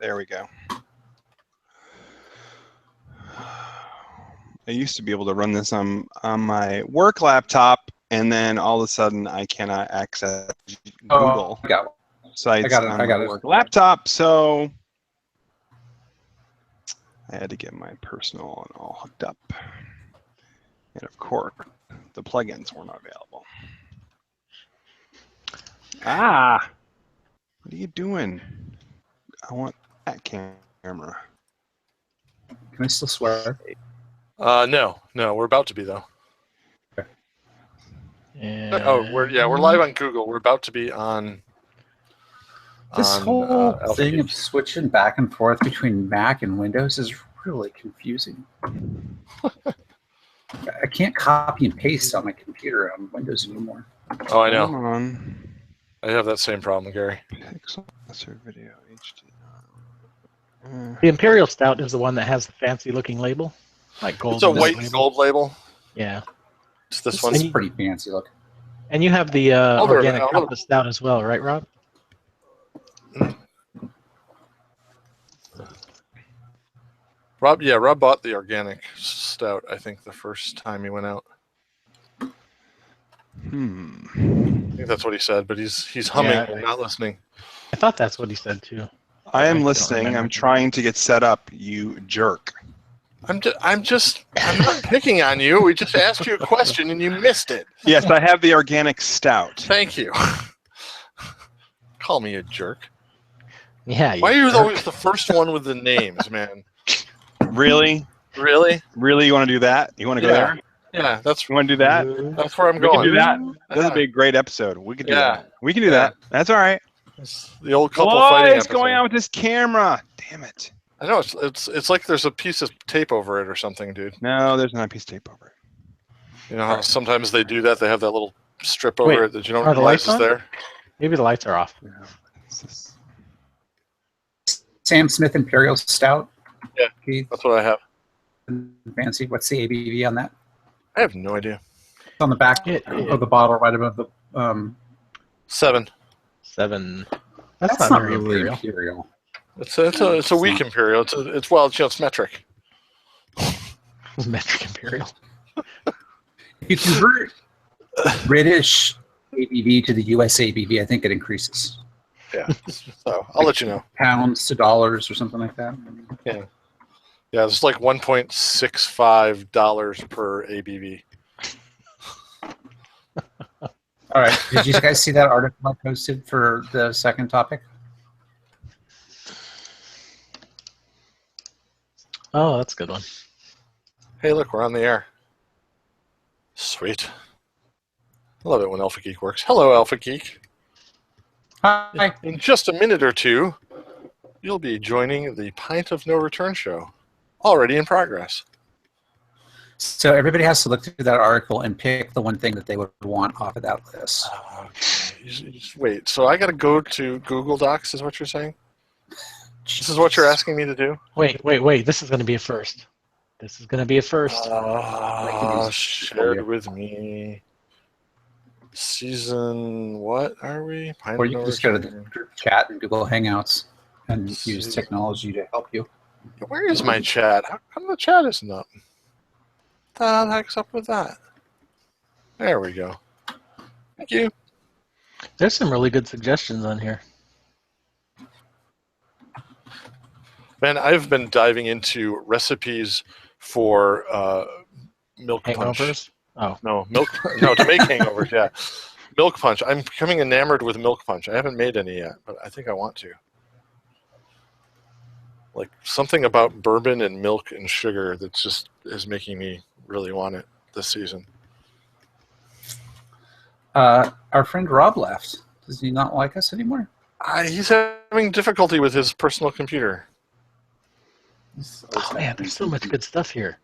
There we go. I used to be able to run this on my work laptop, and then all of a sudden I cannot access Google sites on my work laptop, so I had to get my personal and all hooked up. And of course, the plugins were not available. Ah, what are you doing? I want that camera. Can I still swear? No, we're about to be though. Okay. We're live on Google. We're about to be on. This whole thing of switching back and forth between Mac and Windows is really confusing. I can't copy and paste on my computer on Windows anymore. Oh, I know. I have that same problem, Gary. Pixel video HD. The Imperial Stout is the one that has the fancy-looking label, like gold. It's a white and gold label. Yeah. It's this one. It's pretty fancy look. And you have the organic Compass Stout as well, right, Rob? Rob bought the organic stout, I think, the first time he went out. I think that's what he said, but he's humming and not listening. I thought that's what he said too. I am listening. I'm trying to get set up, you jerk. I'm not picking on you. We just asked you a question and you missed it. Yes, I have the organic stout. Thank you. Call me a jerk. Yeah. Why are you always the first one with the names, man? Really? Really? Really? You want to do that? You want to go there? Yeah, You want to do that? that's where I'm We going. can do that. This would be a great episode. We could do that. We can do that. That's all right. It's the old couple fighting What is going on with this camera? Damn it. I know, it's like there's a piece of tape over it or something, dude. No, there's not a piece of tape over it. You know how sometimes they do that? They have that little strip over it that you don't realize is there? Maybe the lights are off. Sam Smith Imperial Stout. Yeah, Keith. that's what I have. Fancy. What's the ABV on that? I have no idea. It's on the back of the bottle, right above the. 7. 7. That's not really Imperial. It's a weak Imperial. It's metric. Metric Imperial. If you convert British ABV to the US ABV, I think it increases. Yeah. So I'll let you know. Pounds to dollars or something like that. Yeah. Yeah, it's like $1.65 per ABV. All right. Did you guys see that article I posted for the second topic? Oh, that's a good one. Hey, look, we're on the air. Sweet. I love it when Alpha Geek works. Hello, Alpha Geek. Hi. In just a minute or two, you'll be joining the Pint of No Return show. Already in progress. So everybody has to look through that article and pick the one thing that they would want off of that list. Wait, so I got to go to Google Docs, is what you're saying? This is what you're asking me to do? Wait. This is going to be a first. Shared with me. Season, what are we? Or you can just go to the group chat and Google Hangouts and use technology to help you. Where is my chat? How come the chat isn't up? What the heck's up with that? There we go. Thank you. There's some really good suggestions on here. Man, I've been diving into recipes for milk punch. Hangovers? Oh. No, to make hangovers, yeah. Milk punch. I'm becoming enamored with milk punch. I haven't made any yet, but I think I want to. Like something about bourbon and milk and sugar that just is making me really want it this season. Our friend Rob left. Does he not like us anymore? He's having difficulty with his personal computer. Oh man, there's so much good stuff here.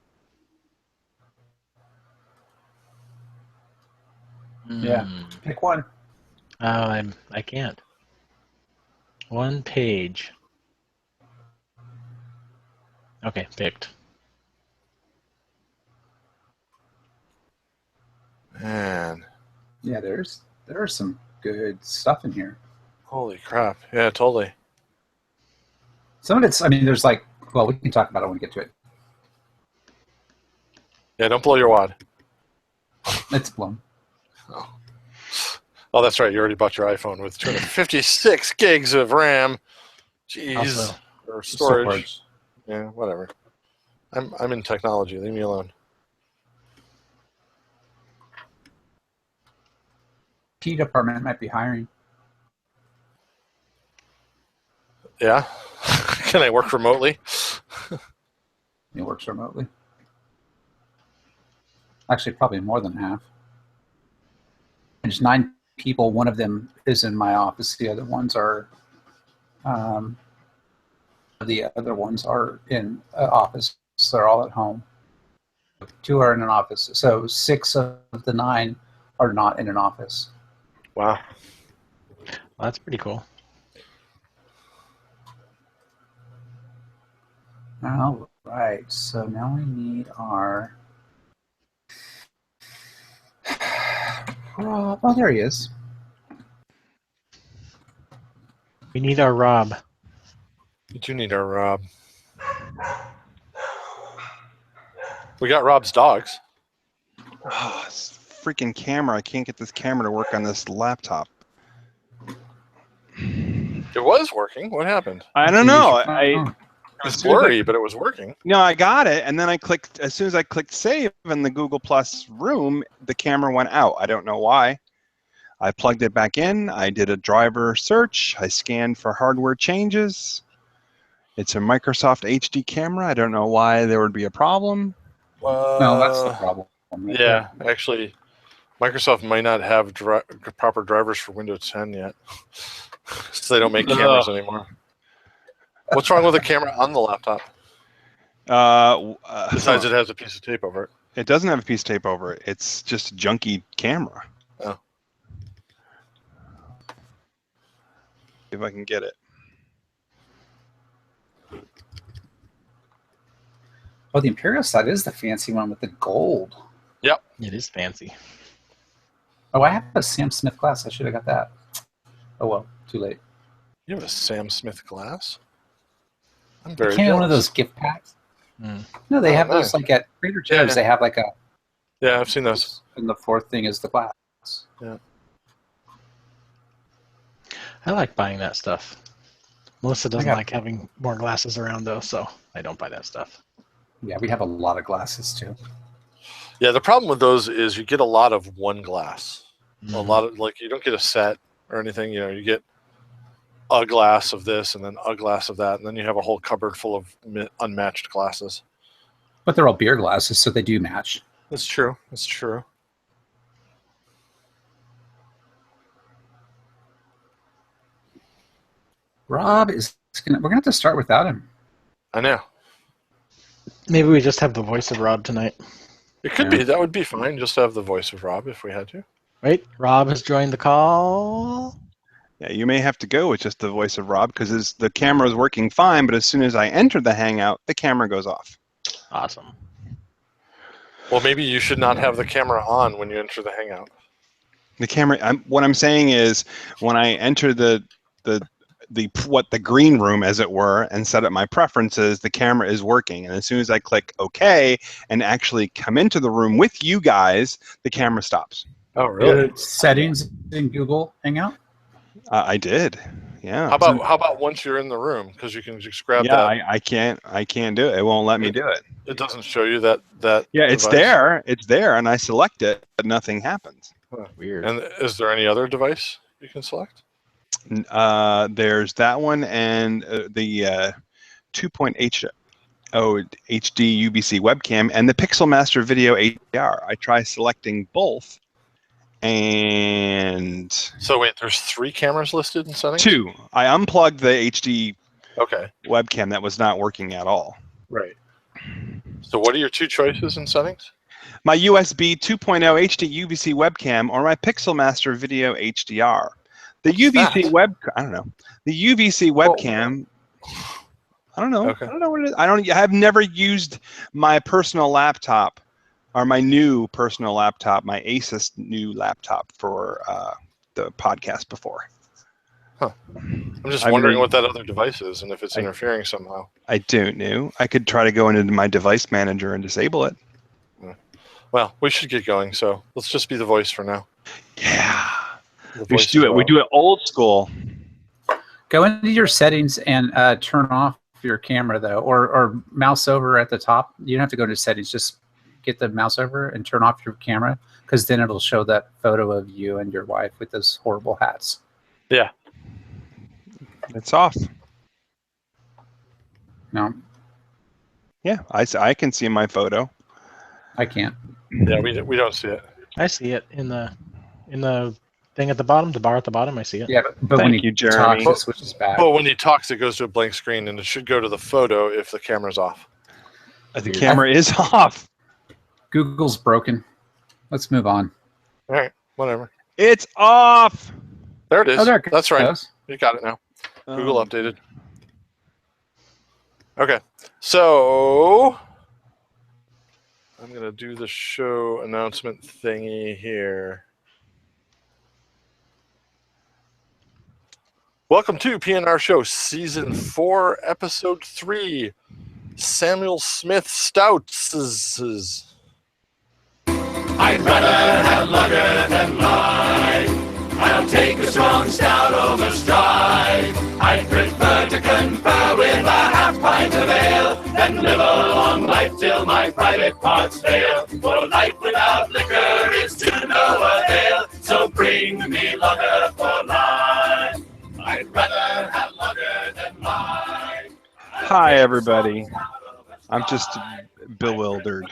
Yeah, pick one. I can't. One page. Okay, picked. Man. Yeah, there are some good stuff in here. Holy crap. Yeah, totally. Some of it's, I mean, there's like, well, we can talk about it when we get to it. Yeah, don't blow your wad. It's blown. Oh, that's right. You already bought your iPhone with 256 gigs of RAM. Jeez. Also, or storage. Yeah, whatever. I'm in technology. Leave me alone. P department might be hiring. Yeah. Can I work remotely? He works remotely. Actually, probably more than half. There's 9 people. One of them is in my office. The other ones are in office. So they're all at home. 2 are in an office. So 6 of the 9 are not in an office. Wow. Well, that's pretty cool. All right. So now we need our Rob. Oh, there he is. We need our Rob. We do need our Rob. We got Rob's dogs. Oh, this freaking camera. I can't get this camera to work on this laptop. It was working. What happened? I don't know. It was blurry, but it was working. No, I got it, and then I clicked. As soon as I clicked save in the Google Plus room, the camera went out. I don't know why. I plugged it back in. I did a driver search. I scanned for hardware changes. It's a Microsoft HD camera. I don't know why there would be a problem. No, that's the problem. Right yeah, actually, Microsoft might not have proper drivers for Windows 10 yet, so they don't make cameras anymore. What's wrong with the camera on the laptop? Besides, it has a piece of tape over it. It doesn't have a piece of tape over it. It's just a junky camera. Oh. If I can get it. Oh, the Imperial side is the fancy one with the gold. Yep. It is fancy. Oh, I have a Sam Smith glass. I should have got that. Oh, well, too late. You have a Sam Smith glass? I'm You very can't get one jealous. of those gift packs? Mm. No, they have nice. those like at Trader Joe's. Yeah. They have like a... Yeah, I've seen those. And the 4th thing is the glass. Yeah. I like buying that stuff. Melissa doesn't got- like having more glasses around, though, so I don't buy that stuff. Yeah, we have a lot of glasses, too. Yeah, the problem with those is you get a lot of one glass. A Mhm. lot of, like, you don't get a set or anything. You know, you get a glass of this and then a glass of that, and then you have a whole cupboard full of unmatched glasses. But they're all beer glasses, so they do match. That's true. That's true. Rob is gonna... We're going to have to start without him. I know. Maybe we just have the voice of Rob tonight. It could Yeah. be. That would be fine. Just to have the voice of Rob if we had to. Wait, Rob has joined the call. Yeah, you may have to go with just the voice of Rob because the camera is working fine, but as soon as I enter the Hangout, the camera goes off. Awesome. Well, maybe you should not have the camera on when you enter the Hangout. The camera. What I'm saying is, when I enter the green room, as it were, and set up my preferences, the camera is working. And as soon as I click OK and actually come into the room with you guys, the camera stops. Oh, really? Settings in Google Hangout? I did. Yeah. How about once you're in the room, because you can just grab Yeah, that. I can't do it. It won't let me do it. It doesn't show you that. Yeah, it's device? there. It's there, and I select it, but nothing happens. Weird. And is there any other device you can select? There's that one and the 2.0 HD UVC webcam and the Pixel Master Video HDR. I try selecting both, and So wait, there's 3 cameras listed in settings? 2. I unplugged the HD Okay, webcam that was not working at all. right. So what are your 2 choices in settings? My USB 2.0 HD UVC webcam or my Pixel Master Video HDR. The UVC I don't know. The UVC webcam. I don't know. Okay. I don't know what it is. I've never used my personal laptop or my new personal laptop, my Asus new laptop for the podcast before. Huh. I'm just wondering what that other device is and if it's interfering somehow. I don't know. I could try to go into my device manager and disable it. Well, we should get going, so let's just be the voice for now. Yeah. We should do it. Well. We do it old school. Go into your settings and turn off your camera, though, or mouse over at the top. You don't have to go into settings. Just get the mouse over and turn off your camera, because then it'll show that photo of you and your wife with those horrible hats. Yeah. It's off. No. Yeah, I can see my photo. I can't. Yeah, we don't see it. I see it in the thing at the bottom, the bar at the bottom. I see it. Yeah, but when you, talk, Jeremy. it switches back. But when he talks, it goes to a blank screen, and it should go to the photo if the camera's off. The camera is off. Google's broken. Let's move on. All right, whatever. It's off. There it is. Oh, there it That's right. goes. You got it now. Google updated. Okay, so I'm going to do the show announcement thingy here. Welcome to PNRShow Season 4, Episode 3, Samual Smith Stouts. I'd rather have lager than rye. I'll take a strong stout over stride. I'd prefer to confer with a half pint of ale than live a long life till my private parts fail. For life without liquor is to no avail. So bring me lager for life. I'd rather have lager than rye. Hi, everybody. I'm just bewildered.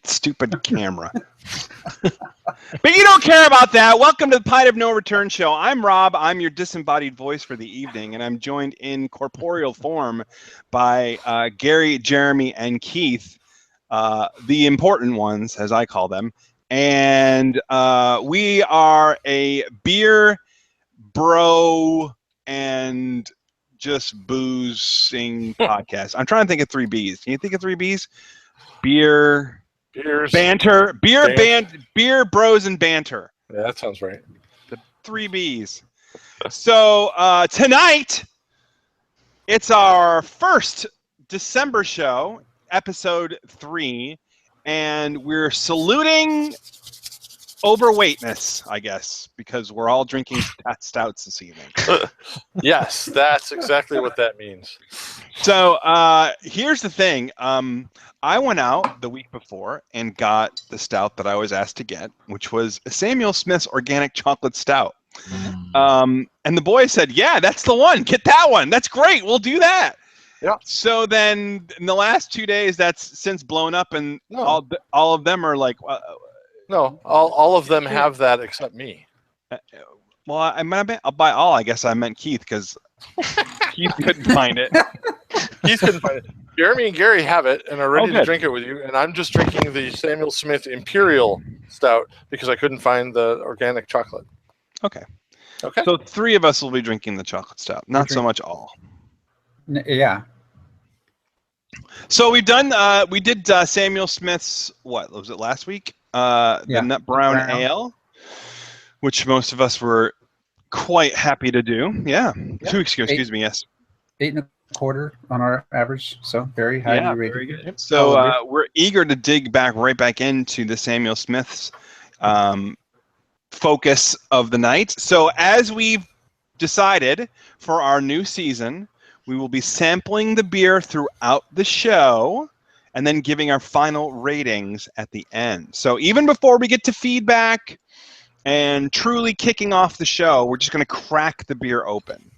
Stupid camera. But you don't care about that. Welcome to the Pint of No Return show. I'm Rob. I'm your disembodied voice for the evening, and I'm joined in corporeal form by Gary, Jeremy, and Keith, the important ones, as I call them. And we are a beer, bro, and just boozing podcast. I'm trying to think of 3 Bs. Can you think of 3 Bs? Beer, banter, beer, bros, and banter. Yeah, that sounds right. The 3 Bs. So tonight, it's our first December show, episode 3, and we're saluting overweightness, I guess, because we're all drinking stouts this evening. Yes, that's exactly what that means. So here's the thing. I went out the week before and got the stout that I was asked to get, which was Samuel Smith's Organic Chocolate Stout. And the boys said, yeah, that's the one. Get that one. That's great. We'll do that. Yeah. So then in the last 2 days, that's since blown up, and all of them are like... no, all of them have that except me. Well, I meant by all, I guess I meant Keith, because Keith couldn't find it. Keith couldn't find it. Jeremy and Gary have it and are ready to drink it with you, and I'm just drinking the Samuel Smith Imperial Stout because I couldn't find the organic chocolate. Okay. Okay. So 3 of us will be drinking the chocolate stout, not so much all. Yeah. So we've done. We did Samuel Smith's, what was it, last week? The Nut Brown Ale, which most of us were quite happy to do. Yeah. 2 weeks ago, excuse me. Yes. 8 1/4 on our average, so very highly rated. Very good. So we're eager to dig right back into the Samuel Smith's focus of the night. So as we've decided for our new season, we will be sampling the beer throughout the show and then giving our final ratings at the end. So even before we get to feedback and truly kicking off the show, we're just going to crack the beer open.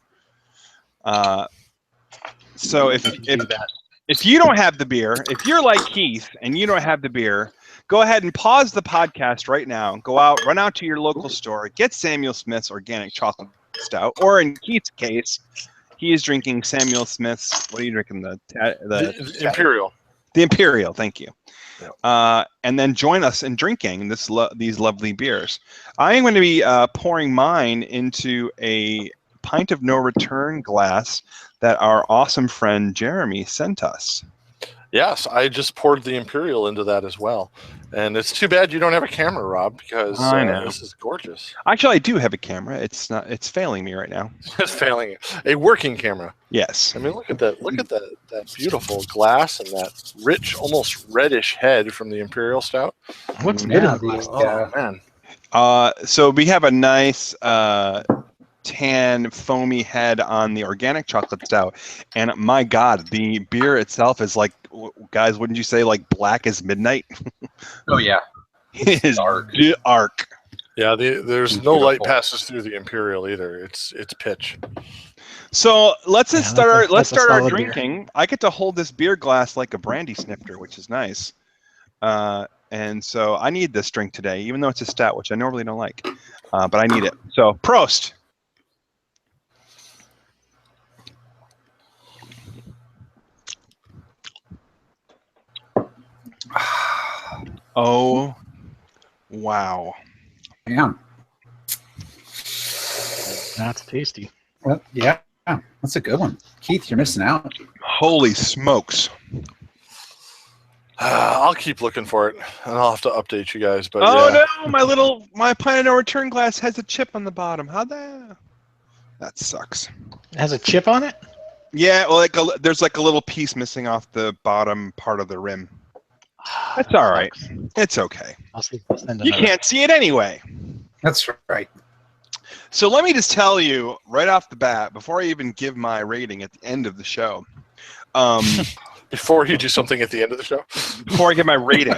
So if you don't have the beer, if you're like Keith and you don't have the beer, go ahead and pause the podcast right now. Go out, run out to your local store, get Samuel Smith's Organic Chocolate Stout, or in Keith's case, he is drinking Samuel Smith's. What are you drinking? The Imperial. The Imperial. Thank you. Yep. And then join us in drinking these lovely beers. I am going to be pouring mine into a Pint of No Return glass that our awesome friend Jeremy sent us. Yes, I just poured the Imperial into that as well. And it's too bad you don't have a camera, Rob, because I know. this is gorgeous. Actually, I do have a camera. It's not. It's failing me right now. It's failing. A working camera. Yes. I mean, look at that. Look at that beautiful glass and that rich, almost reddish head from the Imperial Stout. Looks good in Yeah, the glass. Oh, man. So we have a nice tan foamy head on the organic chocolate stout, and my God, the beer itself is like, guys, wouldn't you say like black as midnight? Oh yeah. It is dark. dark. Yeah, there's It's no light beautiful. passes through the Imperial either. It's pitch. So let's Yeah, start. Let's that's a start our solid beer. drinking. I get to hold this beer glass like a brandy snifter, which is nice. And so I need this drink today, even though it's a stout, which I normally don't like, but I need it. So Prost. Oh, wow. Yeah. That's tasty. Well, yeah. That's a good one. Keith, you're missing out. Holy smokes. I'll keep looking for it, and I'll have to update you guys. But Oh yeah. no, my Pint of No Return glass has a chip on the bottom. How'd that? That sucks. It has a chip on it? Yeah, well, there's like a little piece missing off the bottom part of the rim. That's all right. Sucks. It's okay. I'll see if I'll send You another. can't see it anyway. That's right. So let me just tell you right off the bat, before I even give my rating at the end of the show, Before you do something at the end of the show. before I give my rating,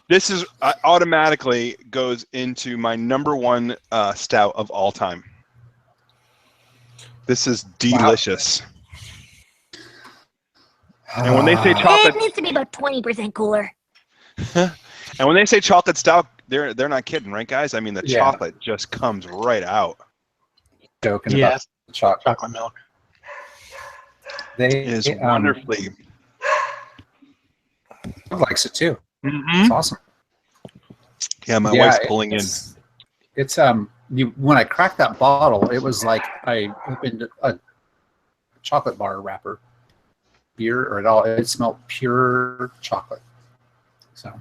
this is automatically goes into my #1 stout of all time. This is delicious. And when they say It chocolate, needs to be about 20% cooler. and when they say chocolate stout, they're not kidding, right, guys? I mean, the Yeah. chocolate just comes right out. Joking Yeah, about the chocolate. chocolate milk. It is wonderfully. Likes it too. Mhm. It's awesome. Yeah, my Yeah, wife's pulling in. It's when I cracked that bottle, it was like I opened a chocolate bar wrapper, beer or at all. It smelled pure chocolate. So,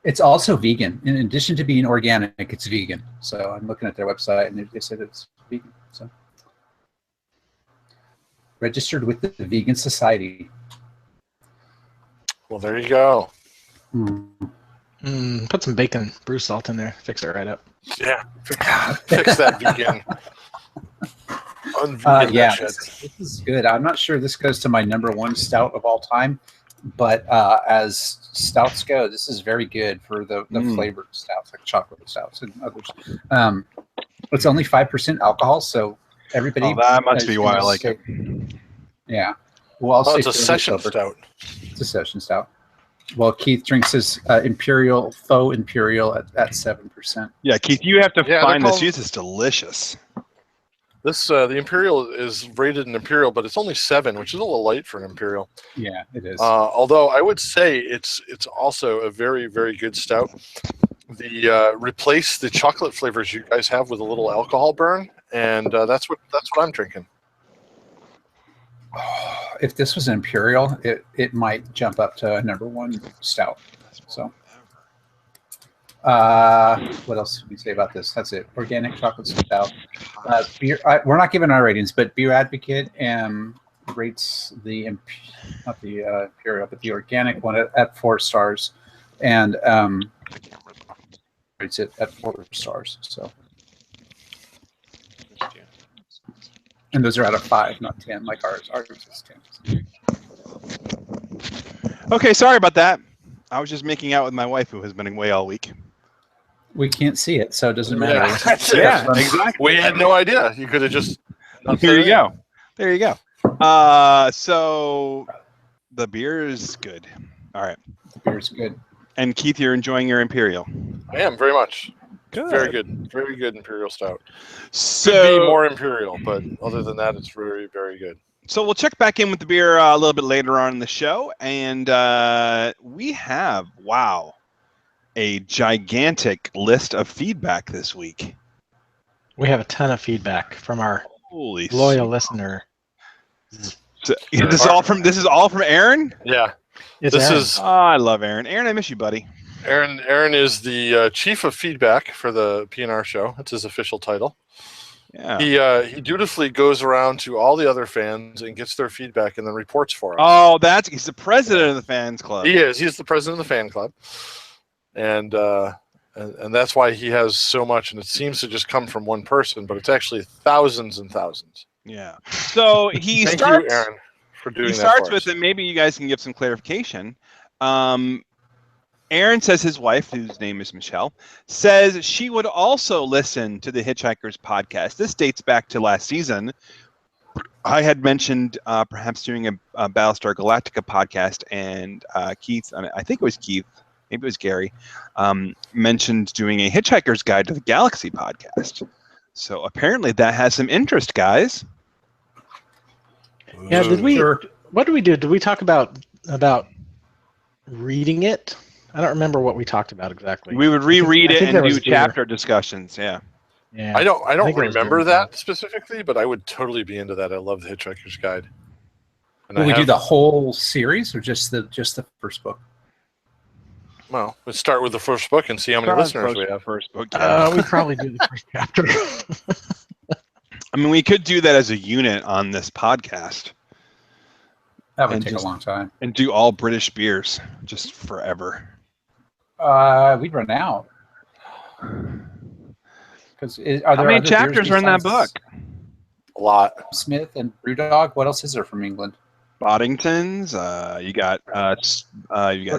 it's also vegan. In addition to being organic, it's vegan. So I'm looking at their website and they said it's vegan. So registered with the Vegan Society. Well, there you go. Put some bacon brew salt in there. Fix it right up. Yeah. Fix that vegan. Unvegan Yeah, that shit. this is good. I'm not sure this goes to my #1 stout of all time, but as stouts go, this is very good for the flavored stouts, like chocolate stouts and others. It's only 5% alcohol, so everybody. Oh, that must be why I like it. Yeah. Well, I'll Oh, say it's a fairly session sober. stout. It's a session stout. Well, Keith drinks his Imperial, faux Imperial at 7%. Yeah, Keith, you have to Yeah, find they're this. called- This is delicious. This the Imperial is rated an Imperial, but it's only 7, which is a little light for an Imperial. Yeah, it is. Although I would say it's also a very, very good stout. The replace the chocolate flavors you guys have with a little alcohol burn, and that's what I'm drinking. If this was an Imperial, it might jump up to a #1 stout. So, what else can we say about this? That's it. Organic chocolate stout. Beer. We're not giving our ratings, but Beer Advocate rates not the Imperial, but the organic one at 4 stars, and rates it at 4 stars. So. And those are out of 5, not 10, like ours. Ours is 10. Okay, sorry about that. I was just making out with my wife, who has been away all week. We can't see it, so it doesn't matter. Yeah, that's it. Yeah, exactly. We had no idea. You could have just. Here you go. There you go. So the beer is good. All right. The beer's good. And Keith, you're enjoying your Imperial. I am very much. Good. Very good. Very good Imperial stout. So, Could be more Imperial, but other than that, it's very, very good. So we'll check back in with the beer a little bit later on in the show, and we have a gigantic list of feedback this week. We have a ton of feedback from our Holy loyal smokes. listener. This is all from Aaron? Yeah. It's This Aaron. is Oh, I love Aaron. Aaron, I miss you, buddy. Aaron. Aaron is the chief of feedback for the PNR show. That's his official title. Yeah. He dutifully goes around to all the other fans and gets their feedback and then reports for us. Oh, he's the president of the fans club. He is. He's the president of the fan club, and that's why he has so much. And it seems to just come from one person, but it's actually thousands and thousands. Yeah. So he Thank starts. you, Aaron, for doing He that. starts for with, us. and maybe you guys can give some clarification. Aaron says his wife, whose name is Michelle, says she would also listen to the Hitchhikers podcast. This dates back to last season. I had mentioned perhaps doing a Battlestar Galactica podcast, and Keith, I think it was Keith, maybe it was Gary, mentioned doing a Hitchhiker's Guide to the Galaxy podcast. So apparently that has some interest, guys. Yeah, did we? Sure. What did we do? Did we talk about reading it? I don't remember what we talked about exactly. We would reread I it think and there do was chapter discussions. Yeah. Yeah. I don't think it was remember doing that specifically, but I would totally be into that. I love the Hitchhiker's Guide. And Will we do the whole series or just the first book? Well, let's start with the first book and see how many listeners we have. First book. We probably do the first chapter. I mean, we could do that as a unit on this podcast That would And take just- a long time. and do all British beers just forever. We'd run out. Because How many chapters are in that book? A lot. Smith and Brewdog. What else is there from England? Boddingtons. You got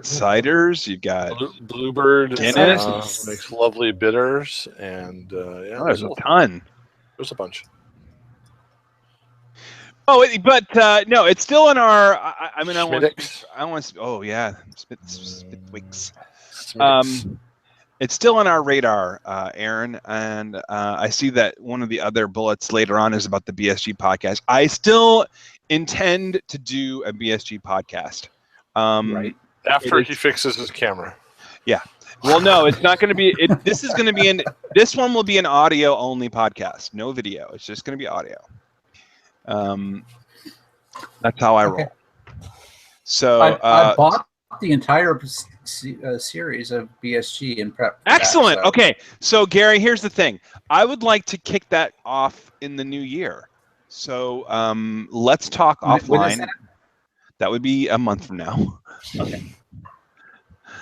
ciders. You got Bluebird Guinness. makes lovely bitters, and yeah, there's a ton. there's a bunch. Oh, but no, it's still in our. I mean, Schmiddix. I want. Oh yeah, Spitwicks. Schmiddix. It's still on our radar, Aaron, and I see that one of the other bullets later on is about the BSG podcast. I still intend to do a BSG podcast. Right. After he fixes his camera. Well, no, it's not going to be. This is going to be this one will be an audio only podcast, no video. It's just going to be audio. That's how I roll. Okay. So I bought the entire series of BSG in prep. for that, excellent. so- Okay, so Gary, here's the thing. I would like to kick that off in the new year. So let's talk When is offline. that? That would be a month from now. Okay.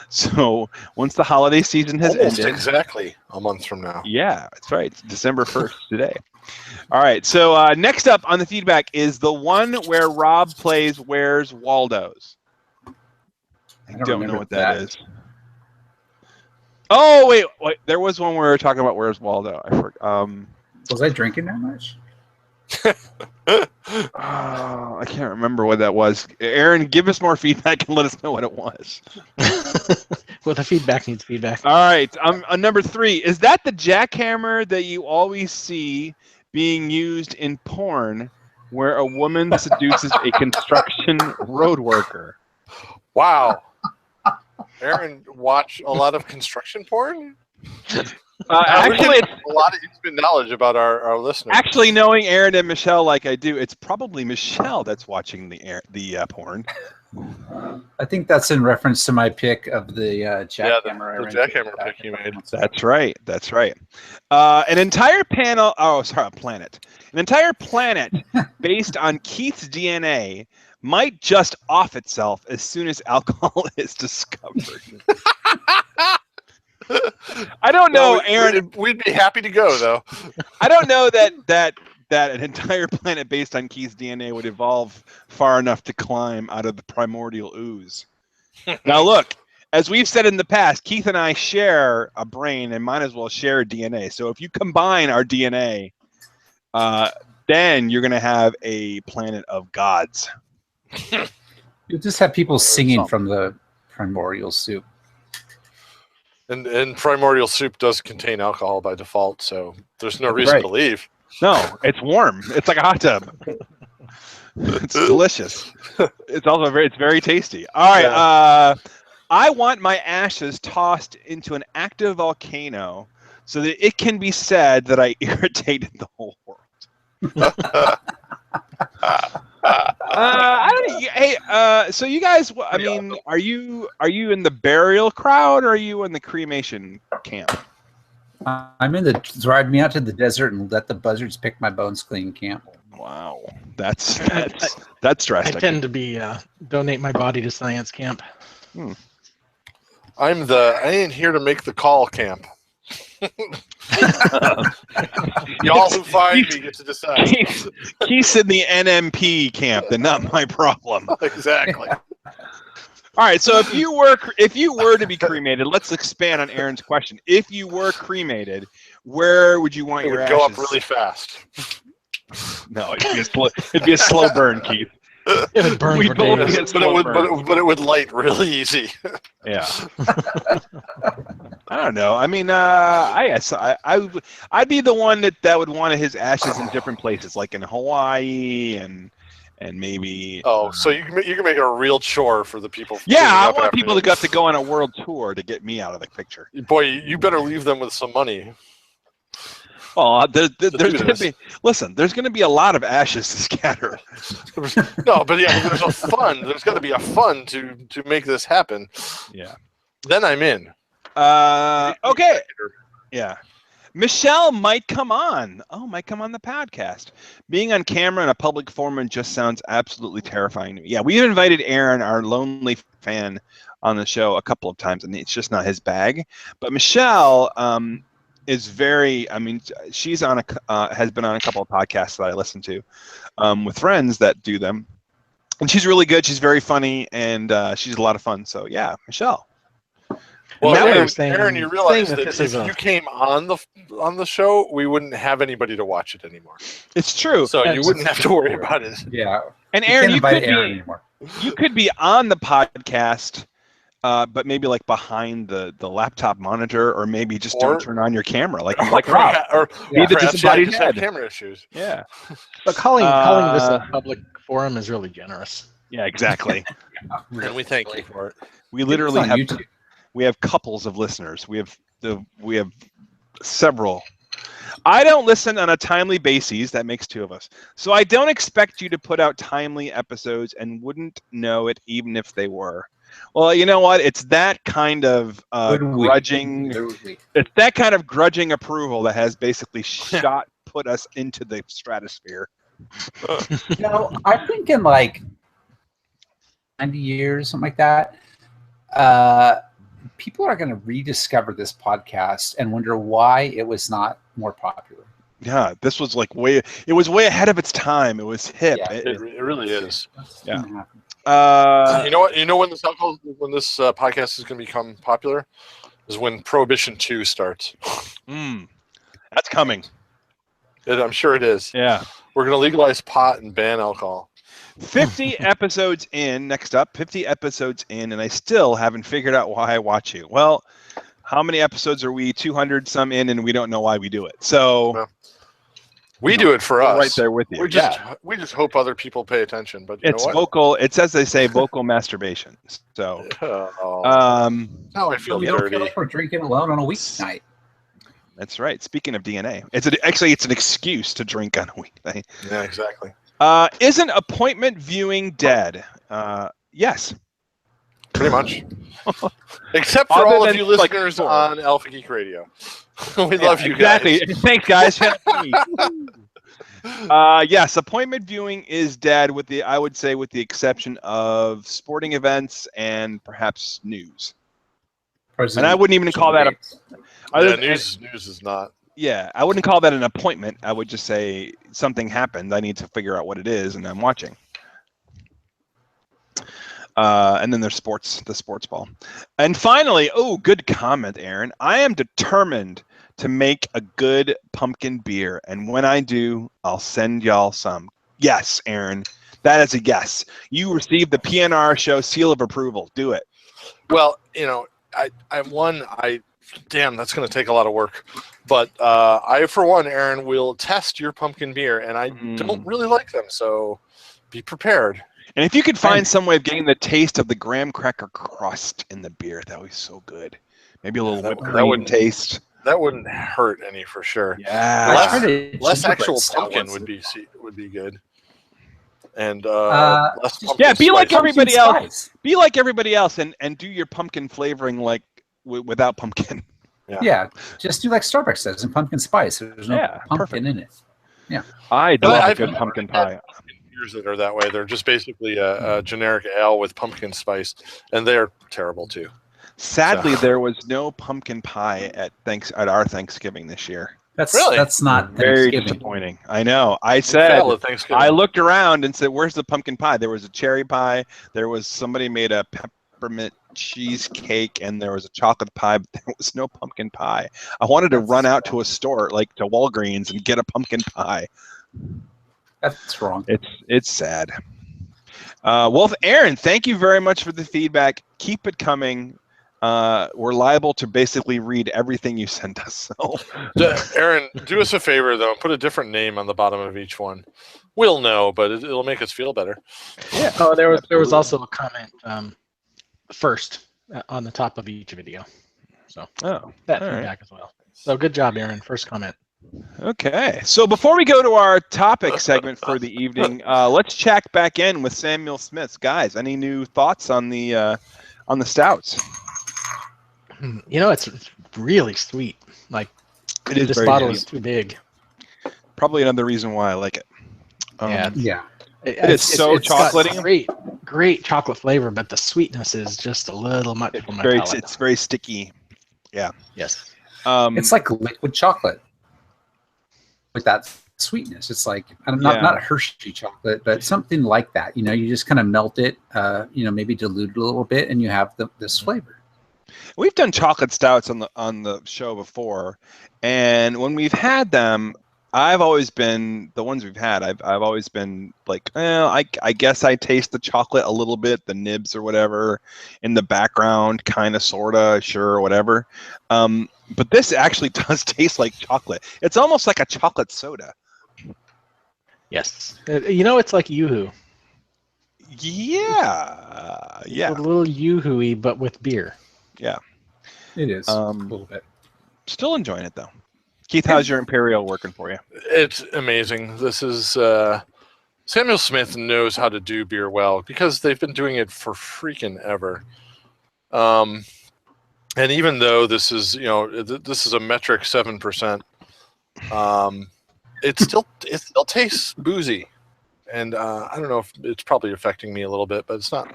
So once the holiday season has Almost ended, exactly a month from now. yeah, that's right. It's December 1st today. All right. So next up on the feedback is the one where Rob plays Where's Waldo's. I don't don't know remember what that that. is. Oh wait. There was one where we were talking about Where's Waldo. I forgot. Was I drinking that much? Oh, I can't remember what that was. Aaron, give us more feedback and let us know what it was. Well, the feedback needs feedback. All right. On number 3, is that the jackhammer that you always see being used in porn where a woman seduces a construction road worker? Wow. Aaron, watch a lot of construction porn? Actually, it's a lot of intimate knowledge about our listeners. actually, knowing Aaron and Michelle like I do, it's probably Michelle that's watching the porn. I think that's in reference to my pick of the jackhammer. the jackhammer pick you made. That's right. That's right. An entire panel. Oh, sorry, a planet. An entire planet based on Keith's DNA might just off itself as soon as alcohol is discovered. I don't know, Aaron. We'd be happy to go, though. I don't know that an entire planet based on Keith's DNA would evolve far enough to climb out of the primordial ooze. Now, look, as we've said in the past, Keith and I share a brain and might as well share DNA. So if you combine our DNA, then you're going to have a planet of gods. You'll just have people singing from the primordial soup. And primordial soup does contain alcohol by default, so there's no reason to leave. No, it's warm. It's like a hot tub. It's delicious. It's also very tasty. All right. Yeah. I want my ashes tossed into an active volcano so that it can be said that I irritated the whole world. So you guys, I mean, are you in the burial crowd or are you in the cremation camp? I'm in the drive me out to the desert and let the buzzards pick my bones clean camp. Wow, that's I drastic. tend to be donate my body to science camp. I ain't here to make the call camp. Y'all who find me get to decide. He's in the NMP camp, then not my problem. Exactly. All right, so if you were to be cremated, let's expand on Aaron's question. If you were cremated, where would you want It your would ashes? go up really fast. No, it'd be a slow burn, Keith. It would burn We for both days. get But it slow would, burn. but it would light really easy. Yeah. I don't know. I mean, I'd be the one that would want his ashes in different places, like in Hawaii and maybe. Oh, so you can make it a real chore for the people. Yeah, cleaning I up want after people you. to go on a world tour to get me out of the picture. Boy, you better leave them with some money. Oh, there's do going this. to be. Listen, there's going to be a lot of ashes to scatter. No, but yeah, there's a fund. There's got to be a fund to make this happen. Yeah. Then I'm in. Okay. Yeah. Michelle might come on. Might come on the podcast. Being on camera in a public forum just sounds absolutely terrifying to me. Yeah, we've invited Aaron, our lonely fan, on the show a couple of times, and it's just not his bag. But Michelle is very. I mean, she's on has been on a couple of podcasts that I listen to with friends that do them, and she's really good. She's very funny, and she's a lot of fun. So yeah, Michelle. Well, Now Aaron, you realize that this if is you came on the show, we wouldn't have anybody to watch it anymore. It's true. So you wouldn't have to worry about it. Yeah. And You Aaron, can't invite Aaron anymore. you could be on the podcast, but maybe like behind the laptop monitor, or maybe just don't turn on your camera, like Rob. Or Be the perhaps disembodied just have head. camera issues. Yeah. But calling this a public forum is really generous. Yeah, exactly. And we thank you for it. We literally It's on YouTube. we have couples of listeners. We have several. I don't listen on a timely basis. That makes two of us. So I don't expect you to put out timely episodes and wouldn't know it even if they were. Well, you know what? It's that kind of grudging. It's that kind of grudging approval that has basically put us into the stratosphere. I think in like 90 years, something like that, people are going to rediscover this podcast and wonder why it was not more popular. Yeah, this was like way ahead of its time. It was hip. Yeah, It really is. Yeah. You know when this podcast is going to become popular is when Prohibition 2 starts. That's coming. I'm sure it is. Yeah. We're going to legalize pot and ban alcohol. 50 episodes in, next up, 50 episodes in, and I still haven't figured out why I watch you. Well, how many episodes are we? 200 some in, and we don't know why we do it. So we do it for us. Right there with you. We just hope other people pay attention. But it's know what? vocal. It's, as they say, vocal masturbation. So now I feel You don't dirty. feel like we're drinking alone on a weeknight. That's right. Speaking of DNA, it's an excuse to drink on a weeknight. Yeah, exactly. Isn't appointment viewing dead? Yes. Pretty much. Except for all of you listeners on Alpha Geek Radio. We love you guys. exactly. Thanks, guys. Yes, appointment viewing is dead with the exception of sporting events and perhaps news. And I wouldn't even call that news is not. Yeah, I wouldn't call that an appointment. I would just say something happened. I need to figure out what it is, and I'm watching. And then there's the sports ball. And finally, good comment, Aaron. I am determined to make a good pumpkin beer, and when I do, I'll send y'all some. Yes, Aaron, that is a yes. You received the PNRShow seal of approval. Do it. Well, damn, that's going to take a lot of work. But I, for one, Aaron, will test your pumpkin beer, and I don't really like them, so be prepared. And if you could find some way of getting the taste of the graham cracker crust in the beer, that would be so good. Maybe a little whipped cream taste. That wouldn't hurt any for sure. Yeah. Less actual pumpkin would be good. and Uh, less just- pumpkin Yeah, be like spice. everybody Pumpkin else. spice. Be like everybody else, and do your pumpkin flavoring and do your pumpkin flavoring like without pumpkin. Yeah, just do like Starbucks does and pumpkin spice. There's no Yeah, pumpkin in it. I But love a I've good never pumpkin had pie. pumpkin beers that are that way. They're just basically a generic ale with pumpkin spice, and they're terrible too. Sadly, So- there was no pumpkin pie at our Thanksgiving this year. Really? That's not Very Thanksgiving. disappointing. I know. I Fell said at Thanksgiving. I looked around and said, "Where's the pumpkin pie?" There was a cherry pie. There was somebody made a peppermint cheesecake, and there was a chocolate pie, but there was no pumpkin pie. I wanted to run out to a store, like to Walgreens, and get a pumpkin pie. That's wrong. It's sad. Well, Aaron, thank you very much for the feedback. Keep it coming. We're liable to basically read everything you send us. So. Aaron, do us a favor though, and put a different name on the bottom of each one. We'll know, but it'll make us feel better. Yeah. Oh, there was Absolutely. also a comment first on the top of each video. So Oh, that all right. feedback as well. So good job, Aaron. First comment. Okay. So before we go to our topic segment for the evening, let's check back in with Samuel Smith. Guys, any new thoughts on the stouts? You know, it's really sweet. Like It is this very bottle sweet. is too big. Probably another reason why I like it. Yeah. Yeah. It is so it's got chocolatey. great chocolate flavor, but the sweetness is just a little much for my palate. It's very sticky. Yes. It's like liquid chocolate with that sweetness. It's like not Hershey chocolate, but something like that. You know, you just kind of melt it. Maybe dilute it a little bit, and you have this flavor. We've done chocolate stouts on the show before, and when we've had them, I've always been the ones we've had. I've always been like, I guess I taste the chocolate a little bit, the nibs or whatever, in the background, kind of, sorta, sure, whatever. But this actually does taste like chocolate. It's almost like a chocolate soda. Yes. It's like Yoo-hoo. Yeah. A little Yoo-hoo-y, but with beer. Yeah. It is a Um, little bit. Still enjoying it though. Keith, how's your Imperial working for you? It's amazing. This is Samuel Smith knows how to do beer well because they've been doing it for freaking ever. And even though this is this is a metric 7%, it still tastes boozy. And I don't know if it's probably affecting me a little bit, but it's not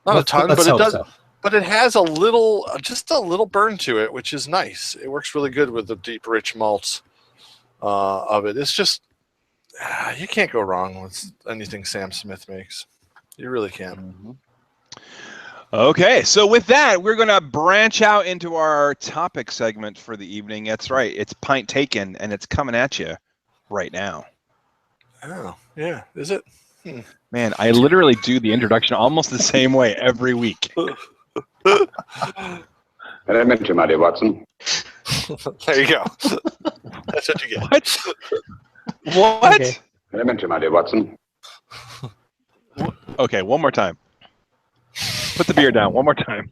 a ton. Let's But it hope does. so. But it has just a little burn to it, which is nice. It works really good with the deep, rich malts of it. It's just, you can't go wrong with anything Sam Smith makes. You really can't. Okay, so with that, we're going to branch out into our topic segment for the evening. That's right, it's Pint Taken, and it's coming at you right now. Oh, yeah. Is it? Man, I literally do the introduction almost the same way every week. Elementary, my dear Watson. There you go. That's what you get. What? Okay. Elementary, my dear Watson. Okay, one more time. Put the beer down. One more time.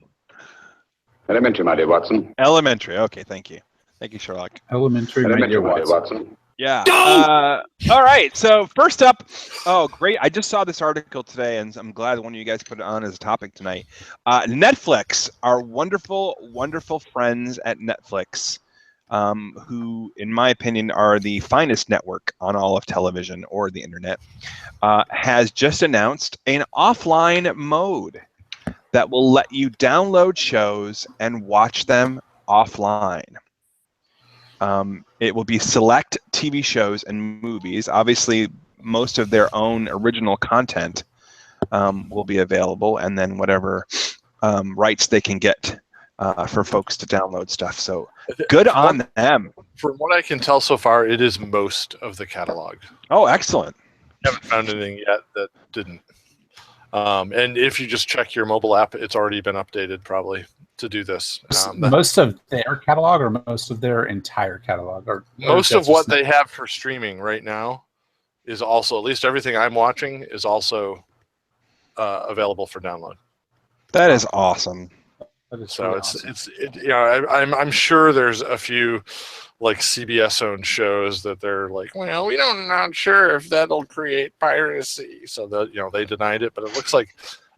Elementary, my dear Watson. Elementary. Okay, thank you. Thank you, Sherlock. Elementary, my Elementary, dear my dear Watson. Watson. Yeah. All right. So first up, oh great! I just saw this article today, and I'm glad one of you guys put it on as a topic tonight. Netflix, our wonderful, wonderful friends at Netflix, who, in my opinion, are the finest network on all of television or the internet, has just announced an offline mode that will let you download shows and watch them offline. It will be select TV shows and movies. Obviously, most of their own original content will be available, and then whatever rights they can get for folks to download stuff. So good on them. From what I can tell so far, it is most of the catalog. Oh, excellent. I haven't found anything yet that didn't. And if you just check your mobile app, it's already been updated probably to do this. Most of their catalog or most of their entire catalog? Or Most of what they have for streaming right now is also, at least everything I'm watching, is also available for download. That is awesome. So I'm sure there's a few like CBS owned shows that they're like, well, we don't not sure if that'll create piracy, so that they denied it. But it looks like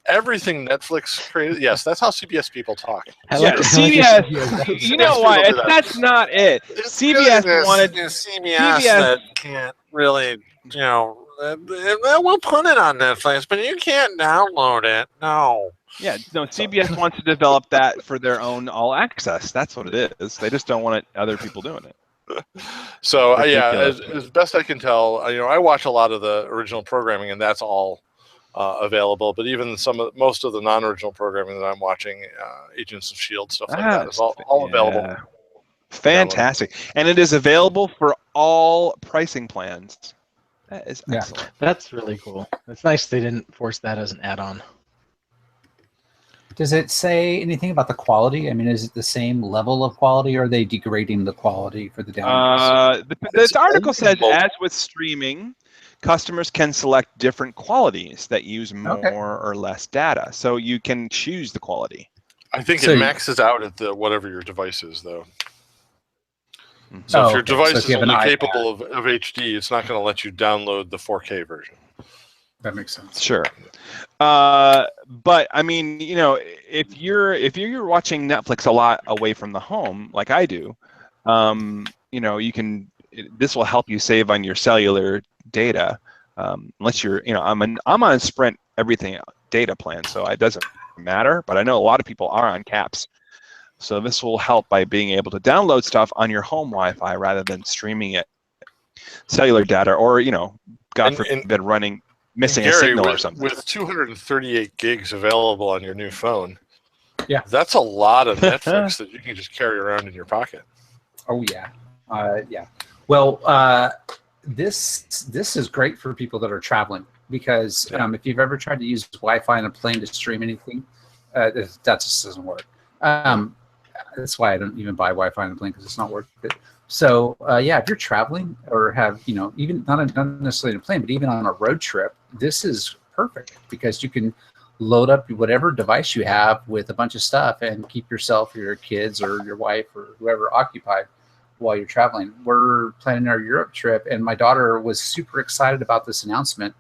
everything Netflix created. Yes, that's how CBS people talk. Yeah, CBS. You know why? That's not it. CBS wanted CBS that can't really, we'll put it on Netflix, but you can't download it. No. Yeah, no. CBS wants to develop that for their own all access. That's what it is. They just don't want other people doing it. So as best I can tell, I watch a lot of the original programming, and that's all available. But even most of the non-original programming that I'm watching, Agents of S.H.I.E.L.D., stuff like that, is all available. Fantastic, and it is available for all pricing plans. That is excellent. That's really cool. It's nice they didn't force that as an add-on. Does it say anything about the quality? I mean, is it the same level of quality, or are they degrading the quality for the downloads? The article says, as with streaming, customers can select different qualities that use more or less data. So you can choose the quality. I think it maxes out at whatever your device is, though. So if your device is only capable of HD, it's not going to let you download the 4K version. That makes sense. Sure. But I mean, if you're watching Netflix a lot away from the home, like I do, this will help you save on your cellular data. Unless you're, I'm on Sprint everything data plan, so it doesn't matter. But I know a lot of people are on caps, so this will help by being able to download stuff on your home Wi-Fi rather than streaming it cellular data, or God forbid running. Missing a signal or something. With 238 gigs available on your new phone, that's a lot of Netflix that you can just carry around in your pocket. Oh yeah, Well, this is great for people that are traveling, because if you've ever tried to use Wi-Fi on a plane to stream anything, that just doesn't work. That's why I don't even buy Wi-Fi on a plane, because it's not worth it. So if you're traveling or have even not necessarily in a plane, but even on a road trip, this is perfect, because you can load up whatever device you have with a bunch of stuff and keep yourself or your kids or your wife or whoever occupied while you're traveling. We're planning our Europe trip, and my daughter was super excited about this announcement,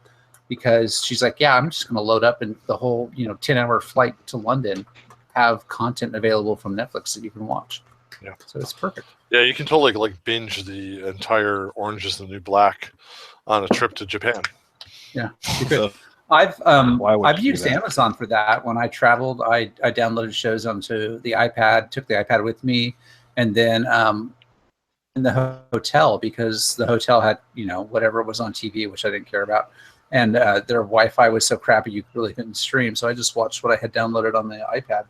because she's like, I'm just going to load up, and the whole 10-hour flight to London have content available from Netflix that you can watch. Yeah, so it's perfect. Yeah, you can totally binge the entire Orange is the New Black on a trip to Japan. Yeah, you could. I've used Amazon for that. When I traveled, I downloaded shows onto the iPad, took the iPad with me, and then in the hotel, because the hotel had whatever was on TV, which I didn't care about, and their Wi-Fi was so crappy you really couldn't stream. So I just watched what I had downloaded on the iPad.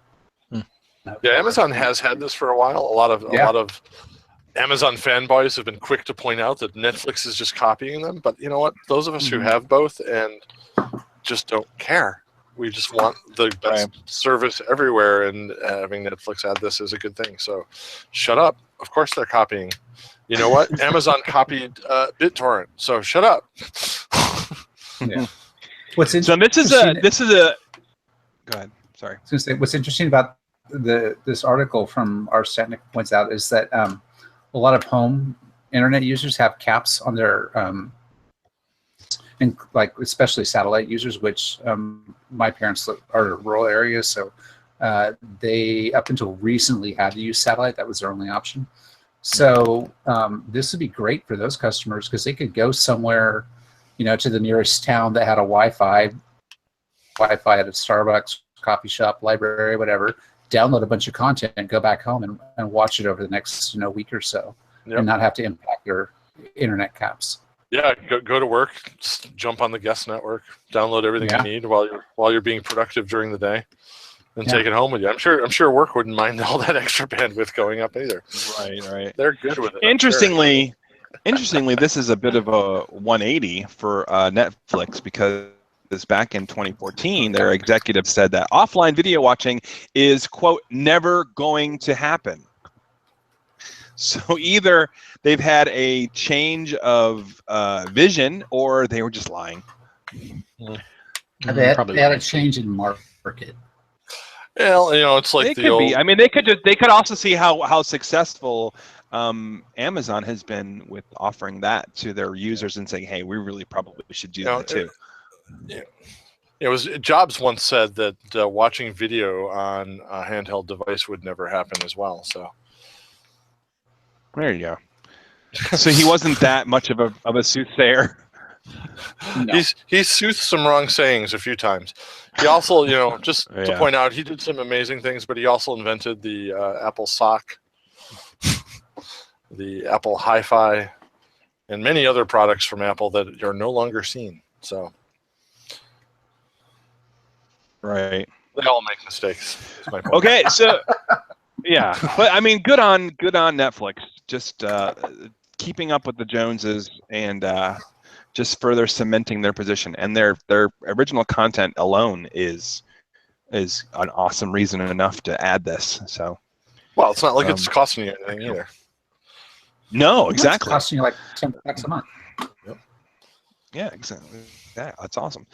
Yeah, Amazon has had this for a while. A lot of Amazon fanboys have been quick to point out that Netflix is just copying them. But you know what? Those of us who have both and just don't care. We just want the best service everywhere, and having Netflix add this is a good thing. So shut up. Of course they're copying. You know what? Amazon copied BitTorrent. So shut up. Yeah. So this is a. Go ahead. Sorry. I was going to say, what's interesting about this article from Ars Technica points out is that a lot of home internet users have caps on their and like especially satellite users, which my parents are in rural areas, so they up until recently had to use satellite. That was their only option. So this would be great for those customers, because they could go somewhere, to the nearest town that had a Wi-Fi at a Starbucks, coffee shop, library, whatever, download a bunch of content and go back home and watch it over the next week or so, and not have to impact their internet caps. Yeah, go to work, jump on the guest network, download everything you need while you're being productive during the day, and take it home with you. I'm sure work wouldn't mind all that extra bandwidth going up either. Right. They're good with it. Interestingly, this is a bit of a 180 for Netflix, because back in 2014, their executive said that offline video watching is, quote, never going to happen. So either they've had a change of vision, or they were just lying. They had a change in market. Well, it's like It the could old. be. I mean, they could also see how successful Amazon has been with offering that to their users and saying, "Hey, we really probably should do that too." It was Jobs once said that watching video on a handheld device would never happen as well. So There you go. So he wasn't that much of a soothsayer. No. He's soothed some wrong sayings a few times. He also, just to Yeah. point out, he did some amazing things, but he also invented the Apple Sock, the Apple Hi-Fi, and many other products from Apple that are no longer seen. So Right. they all make mistakes. Is my point. Okay, so yeah, but I mean, good on Netflix. Just keeping up with the Joneses and just further cementing their position. And their original content alone is an awesome reason enough to add this. So. Well, it's not like it's costing you anything either. No, It's exactly. costing you like $10 a month. Yeah, exactly. Yeah, that's awesome.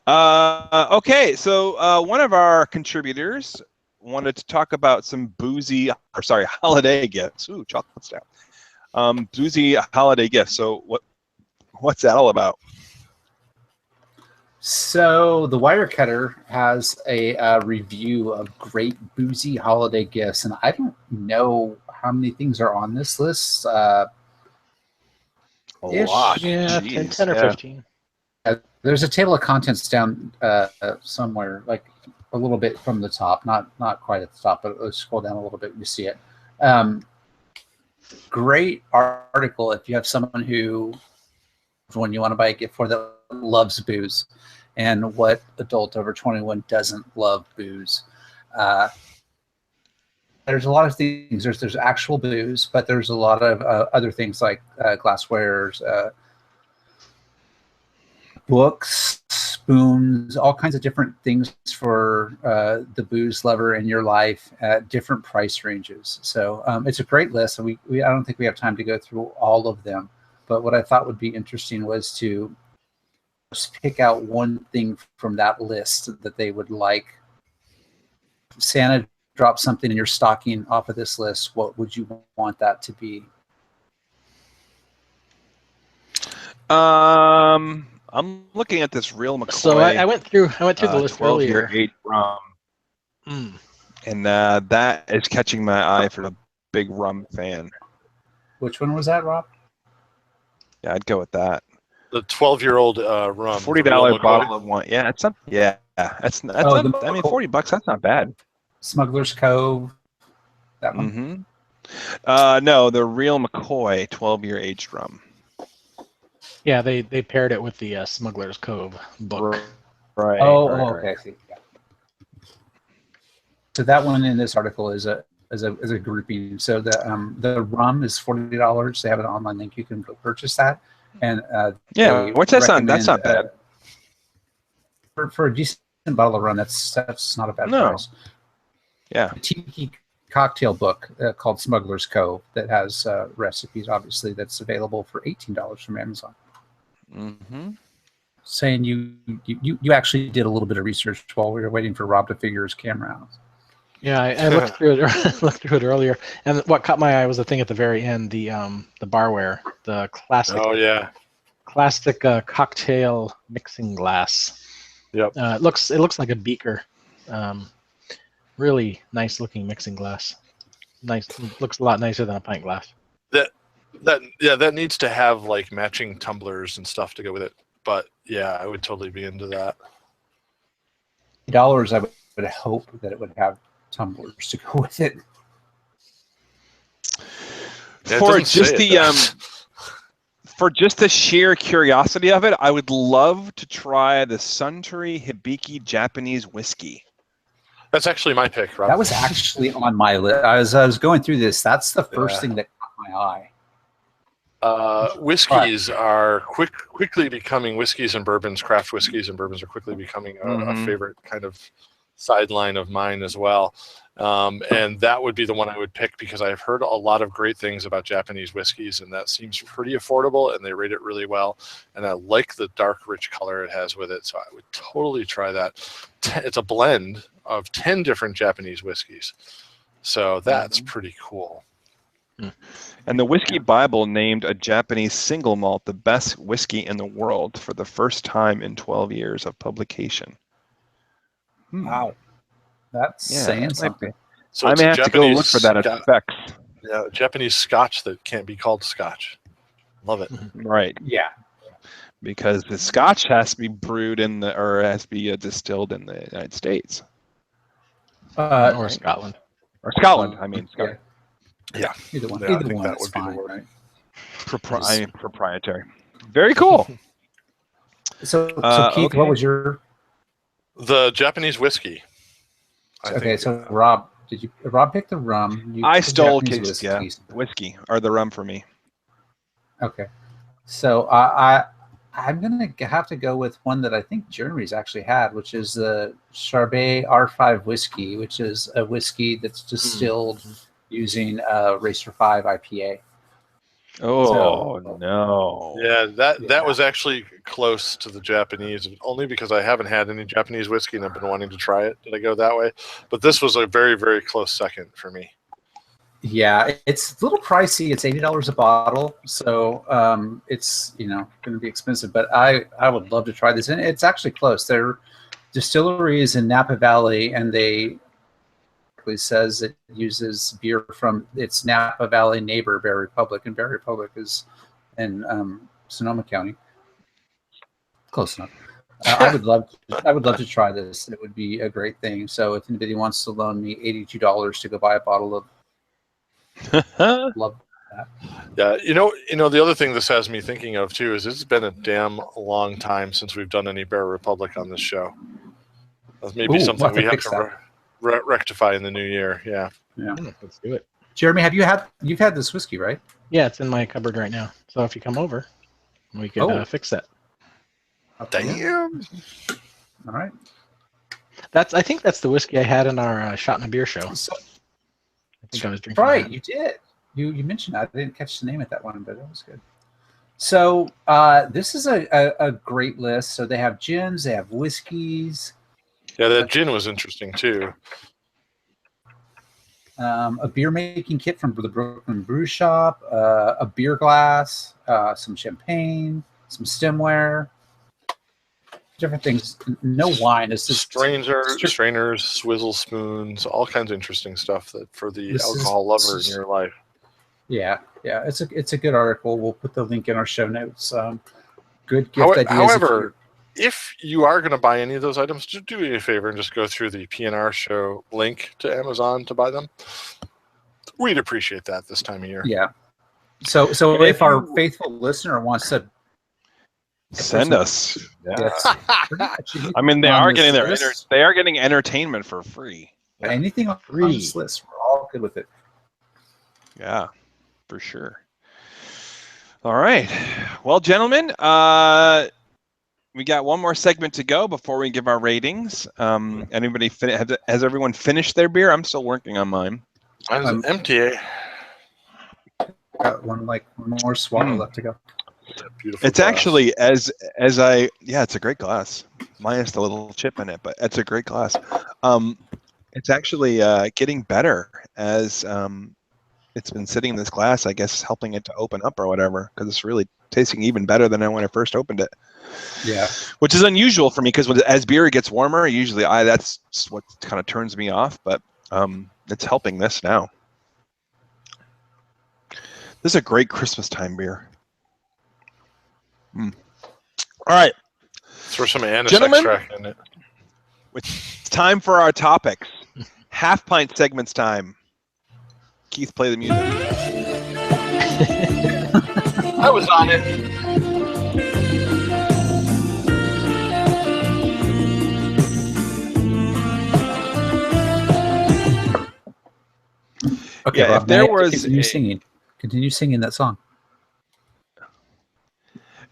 Okay, so one of our contributors wanted to talk about some holiday gifts. Ooh, chocolate stout. Boozy holiday gifts. So what's that all about? So the Wirecutter has a review of great boozy holiday gifts, and I don't know how many things are on this list. A Ish. lot. Yeah, Jeez, 10 or yeah. 15. There's a table of contents down somewhere, like a little bit from the top, not quite at the top, but let's scroll down a little bit and you see it. Great article if you have someone who, when you want to buy a gift for, that loves booze, and what adult over 21 doesn't love booze. There's a lot of things. There's actual booze, but there's a lot of other things like glasswares, books, spoons, all kinds of different things for the booze lover in your life at different price ranges. So it's a great list, and I don't think we have time to go through all of them. But what I thought would be interesting was to just pick out one thing from that list that they would like. If Santa dropped something in your stocking off of this list, what would you want that to be? I'm looking at this real McCoy. So I went through the list 12-year earlier. age rum, Mm. and that is catching my eye for a big rum fan. Which one was that, Rob? Yeah, I'd go with that. The 12-year-old rum. $40 bottle of wine. Yeah, it's not. Yeah, that's Oh, not, I mean, $40. That's not bad. Smuggler's Cove. That one. Mm-hmm. No, the real McCoy 12-year aged rum. Yeah, they paired it with the Smuggler's Cove book. Right. Oh, right, okay. right. I see. Yeah. So that one in this article is a grouping. So the rum is $40. They have an online link. You can go purchase that. And Yeah, what's that sound? That's not bad. For a decent bottle of rum, that's not a bad price. Yeah. A tiki cocktail book called Smuggler's Cove that has recipes, obviously, that's available for $18 from Amazon. Mm-hmm. Saying you actually did a little bit of research while we were waiting for Rob to figure his camera out. Yeah, I looked through it earlier, and what caught my eye was the thing at the very end, the barware, the classic. Oh yeah. Classic cocktail mixing glass. Yep. It looks like a beaker. Really nice looking mixing glass. Nice, looks a lot nicer than a pint glass. That needs to have like matching tumblers and stuff to go with it. But yeah, I would totally be into that. $8, I would hope that it would have tumblers to go with it. Yeah, For just the sheer curiosity of it, I would love to try the Suntory Hibiki Japanese whiskey. That's actually my pick, Rob. That was actually on my list. I was going through this. That's the first thing that caught my eye. Whiskeys are quickly becoming whiskeys and bourbons. Craft whiskeys and bourbons are quickly becoming a favorite kind of sideline of mine as well. And that would be the one I would pick because I've heard a lot of great things about Japanese whiskeys, and that seems pretty affordable, and they rate it really well. And I like the dark, rich color it has with it, so I would totally try that. It's a blend of 10 different Japanese whiskeys. So that's pretty cool. And the Whiskey Bible named a Japanese single malt the best whiskey in the world for the first time in 12 years of publication. Wow. That's saying something. So I it's may a have to go look Japanese for that at Specs. Yeah, Japanese Scotch that can't be called Scotch. Love it. Right. Yeah. Because the Scotch has to be brewed or has to be distilled in the United States. Or Scotland. Or Scotland, I mean. Scotland. Yeah. Either one. Yeah, I Either think one that is would be the fine, word. right? Proprietary. Very cool. So Keith, okay. what was your... The Japanese whiskey. So Rob picked the rum. You I picked the stole Japanese Keith's whiskey, or the rum for me. Okay. So I'm going to have to go with one that I think Jeremy's actually had, which is the Charbet R5 whiskey, which is a whiskey that's distilled using Racer 5 IPA. Oh, no. Yeah, that was actually close to the Japanese, only because I haven't had any Japanese whiskey and I've been wanting to try it. Did I go that way? But this was a very, very close second for me. Yeah, it's a little pricey. It's $80 a bottle, so it's going to be expensive. But I would love to try this, and it's actually close. Their distillery is in Napa Valley, and they says it uses beer from its Napa Valley neighbor, Bear Republic, and Bear Republic is in Sonoma County. Close enough. I would love to try this. It would be a great thing. So if anybody wants to loan me $82 to go buy a bottle of, love that. Yeah, you know, the other thing this has me thinking of too is it's been a damn long time since we've done any Bear Republic on this show. That's maybe something we have to rectify in the new year. Yeah. Let's do it. Jeremy, you've had this whiskey, right? Yeah, it's in my cupboard right now. So if you come over, we could fix that. Damn. All right. I think that's the whiskey I had in our Shot in a Beer show. I think I was drinking. Right, that. you did. You mentioned that. I didn't catch the name of that one, but it was good. So this is a great list. So they have gins, they have whiskeys. Yeah, that gin was interesting too. A beer making kit from the Brooklyn Brew Shop, a beer glass, some champagne, some stemware, different things. No wine. It's just strainers, swizzle spoons, all kinds of interesting stuff that for the alcohol lover in your life. Yeah. It's a good article. We'll put the link in our show notes. Good gift ideas. However, if you are going to buy any of those items, just do me a favor and just go through the PNRShow link to Amazon to buy them. We'd appreciate that this time of year. Yeah. So if our faithful listener wants to send us, I mean, they are getting entertainment for free. Anything on this list, we're all good with it. Yeah, for sure. All right. Well, gentlemen, we got one more segment to go before we give our ratings. Anybody has everyone finished their beer? I'm still working on mine. Mine's empty. Got one more swallow left to go. Beautiful. It's glass. actually it's a great glass. Minus the little chip in it, but it's a great glass. It's actually getting better as it's been sitting in this glass. I guess helping it to open up or whatever, because it's really tasting even better than when I first opened it. Yeah, which is unusual for me because as beer gets warmer, usually that's what kind of turns me off. But it's helping this now. This is a great Christmas time beer. All right, throw some anise gentlemen, extract in it. It's time for our topics. Half pint segments time. Keith, play the music. I was on it. Okay, yeah, Rob, if there was continue singing that song.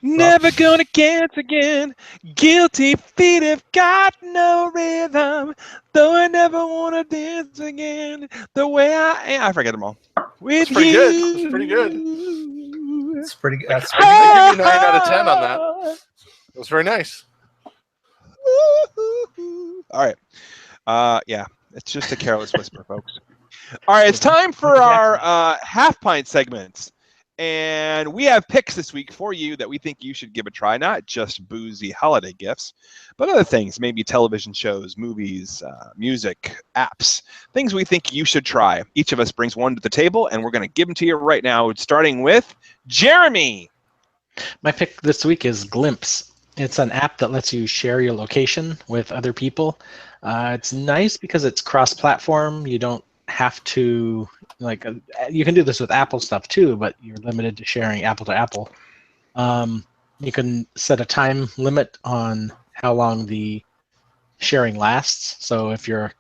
Never gonna dance again. Guilty feet have got no rhythm. Though I never wanna dance again. The way I am. I forget them all. With That's pretty you. good. That's pretty good. It's pretty good. That's I give you 9 out of 10 on that. It was very nice. All right. Yeah, it's just a careless whisper, folks. All right, it's time for our half pint segments. And we have picks this week for you that we think you should give a try. Not just boozy holiday gifts, but other things, maybe television shows, movies, music, apps, things we think you should try. Each of us brings one to the table, and we're going to give them to you right now, starting with Jeremy. My pick this week is Glimpse. It's an app that lets you share your location with other people. It's nice because it's cross-platform. You don't have to, you can do this with Apple stuff too, but you're limited to sharing Apple to Apple. You can set a time limit on how long the sharing lasts. So if you're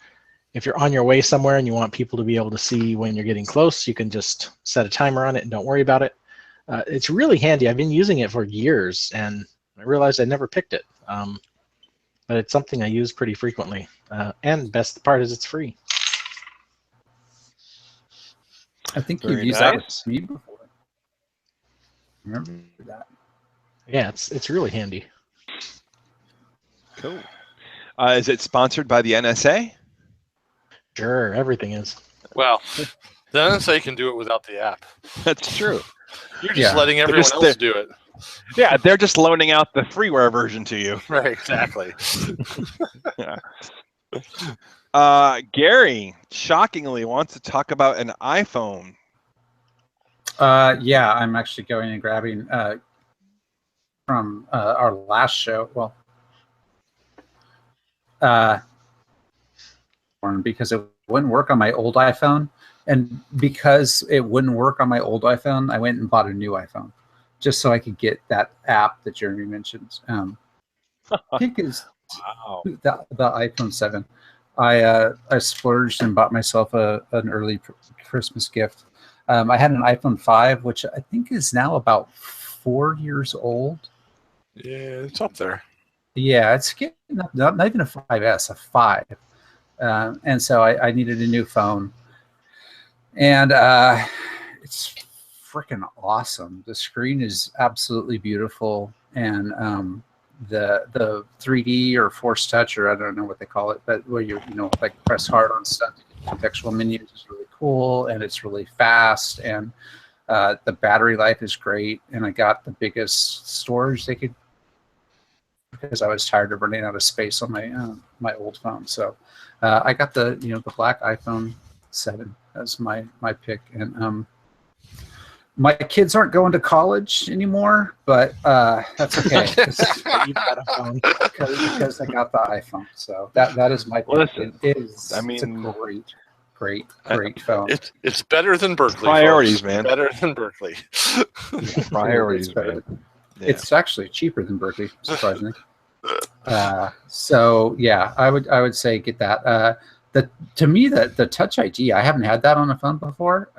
on your way somewhere and you want people to be able to see when you're getting close, you can just set a timer on it and don't worry about it. It's really handy. I've been using it for years, and I realized I never picked it. But it's something I use pretty frequently. And best part is it's free. I think Very you've used nice. that with me before. Remember that? Yeah, it's really handy. Cool. Is it sponsored by the NSA? Sure, everything is. Well, the NSA can do it without the app. That's true. You're just letting everyone else do it. Yeah, they're just loaning out the freeware version to you. Right, exactly. Gary, shockingly, wants to talk about an iPhone. Yeah, I'm actually going and grabbing from our last show. Well, because it wouldn't work on my old iPhone, and because it wouldn't work on my old iPhone, I went and bought a new iPhone just so I could get that app that Jeremy mentioned. I think is the iPhone 7. I splurged and bought myself an early Christmas gift. I had an iPhone 5, which I think is now about 4 years old. Yeah, it's up there. Yeah, it's getting up, not even a 5S, a 5. And so I needed a new phone. And it's freaking awesome. The screen is absolutely beautiful. And the 3D or Force Touch, or I don't know what they call it, but where you like press hard on stuff to get contextual menus is really cool, and it's really fast, and the battery life is great. And I got the biggest storage they could because I was tired of running out of space on my old phone. So I got the black iPhone 7 as my pick, and my kids aren't going to college anymore, but that's okay. You've got a phone because I got the iPhone. So that is my pick. It's a great phone. It's better than Berkeley. Priorities, folks. man. Better than Berkeley. Priorities, man. Yeah. It's actually cheaper than Berkeley, surprisingly. So yeah, I would say get that. To me, the Touch ID, I haven't had that on a phone before.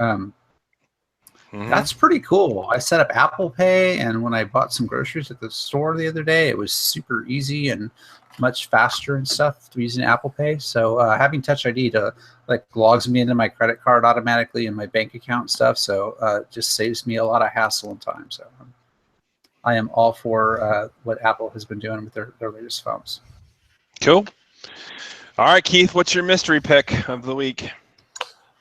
That's pretty cool. I set up Apple Pay, and when I bought some groceries at the store the other day, it was super easy and much faster and stuff using Apple Pay. So having Touch ID to logs me into my credit card automatically and my bank account and stuff. So just saves me a lot of hassle and time. So I am all for what Apple has been doing with their latest phones. Cool. All right, Keith, what's your mystery pick of the week?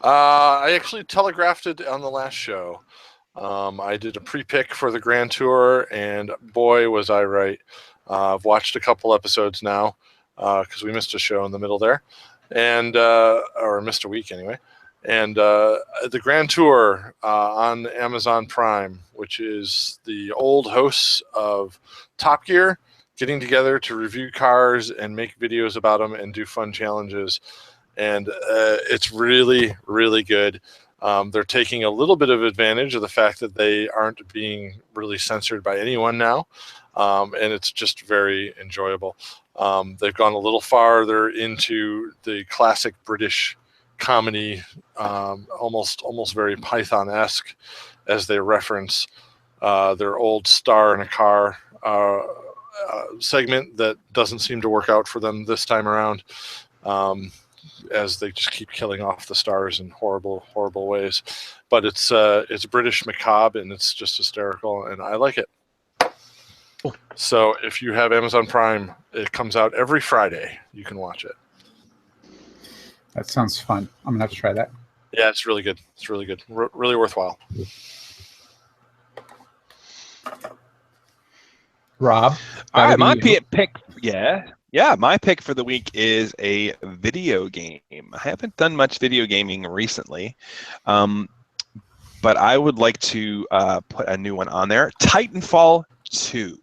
I actually telegraphed it on the last show. I did a pre-pick for the Grand Tour, and boy, was I right. I've watched a couple episodes now because we missed a show in the middle there, and or missed a week anyway. And the Grand Tour on Amazon Prime, which is the old hosts of Top Gear getting together to review cars and make videos about them and do fun challenges. And it's really, really good. They're taking a little bit of advantage of the fact that they aren't being really censored by anyone now. And it's just very enjoyable. They've gone a little farther into the classic British comedy, almost very Python-esque, as they reference their old Star in a Car segment that doesn't seem to work out for them this time around. As they just keep killing off the stars in horrible, horrible ways. But it's British macabre, and it's just hysterical, and I like it. Cool. So if you have Amazon Prime, it comes out every Friday. You can watch it. That sounds fun. I'm gonna have to try that. Yeah, it's really good. It's really good. Really worthwhile. Rob, All right, that'd my be you. pick. Yeah, my pick for the week is a video game. I haven't done much video gaming recently, but I would like to put a new one on there. Titanfall 2.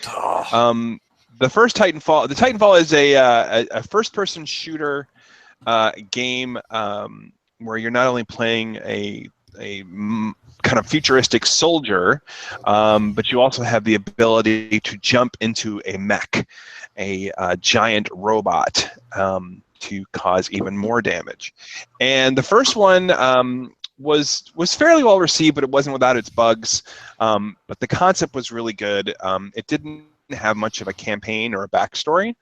Oh, The first Titanfall. The Titanfall is a first-person shooter game where you're not only playing a kind of futuristic soldier, but you also have the ability to jump into a mech, a giant robot, to cause even more damage. And the first one was fairly well received, but it wasn't without its bugs. But the concept was really good. It didn't have much of a campaign or a backstory.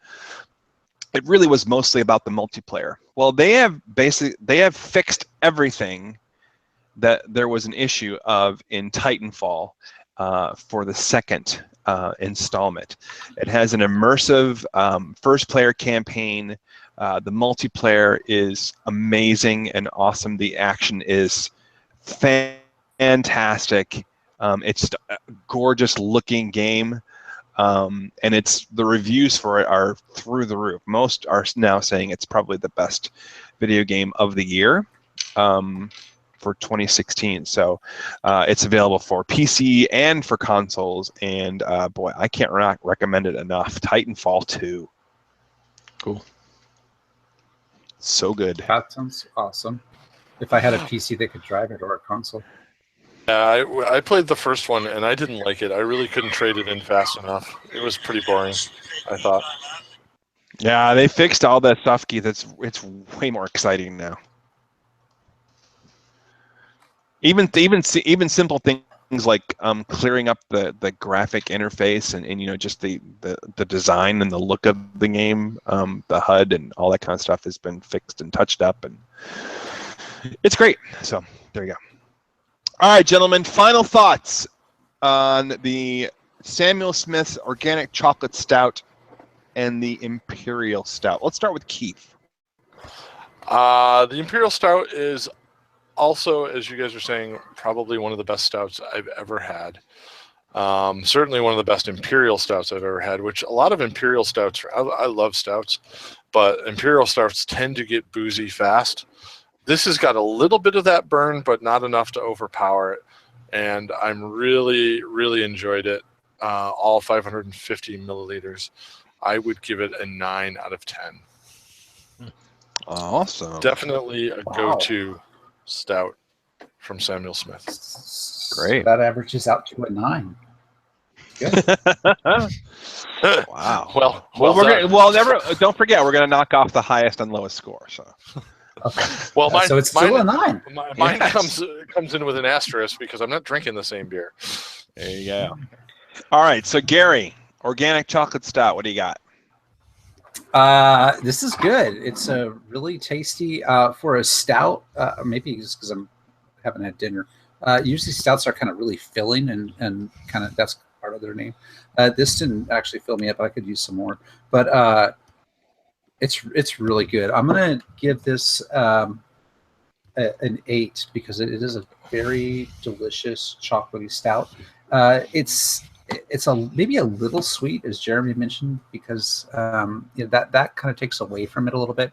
It really was mostly about the multiplayer. Well, they have fixed everything that there was an issue of in Titanfall for the second installment. It has an immersive first-player campaign. The multiplayer is amazing and awesome. The action is fantastic. It's a gorgeous-looking game. And the reviews for it are through the roof. Most are now saying it's probably the best video game of the year for 2016. So it's available for PC and for consoles. And boy, I can't recommend it enough. Titanfall 2. Cool. So good. That sounds awesome. If I had a PC that could drive it or a console. yeah. I played the first one and I didn't like it. I really couldn't trade it in fast enough. It was pretty boring, I thought. Yeah, they fixed all that stuff, Keith. It's way more exciting now. Even simple things like clearing up the graphic interface and just the design and the look of the game, the HUD and all that kind of stuff has been fixed and touched up, and it's great. So there you go. All right, gentlemen, final thoughts on the Samuel Smith Organic Chocolate Stout and the Imperial Stout. Let's start with Keith. The Imperial Stout is also, as you guys are saying, probably one of the best stouts I've ever had. Certainly one of the best Imperial Stouts I've ever had, which a lot of Imperial Stouts, I love stouts, but Imperial Stouts tend to get boozy fast. This has got a little bit of that burn, but not enough to overpower it. And I'm really, really enjoyed it. All 550 milliliters. I would give it a 9 out of 10. Awesome. Definitely a go-to stout from Samuel Smith. Great. That averages out to a 9. Good. Wow. Well, don't forget, we're gonna knock off the highest and lowest score. So. Okay. well, So it's still a 9. Mine Yes. comes in with an asterisk because I'm not drinking the same beer. There you go. All right, so Gary, Organic Chocolate Stout. What do you got? This is good. It's a really tasty for a stout. Maybe just because I'm haven't had dinner. Usually stouts are kind of really filling and kind of that's part of their name. This didn't actually fill me up. I could use some more, but it's really good. I'm gonna give this an 8 because it is a very delicious chocolatey stout. It's maybe a little sweet, as Jeremy mentioned, because that kind of takes away from it a little bit.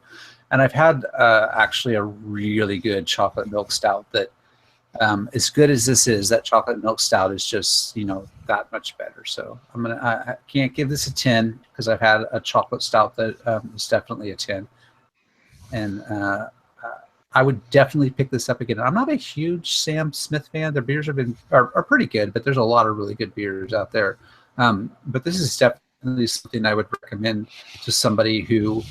And I've had actually a really good chocolate milk stout that, as good as this is, that chocolate milk stout is just that much better. So I can't give this a 10 because I've had a chocolate stout that is definitely a 10, and I would definitely pick this up again. I'm not a huge Sam Smith fan. Their beers are pretty good, but there's a lot of really good beers out there. But this is definitely something I would recommend to somebody who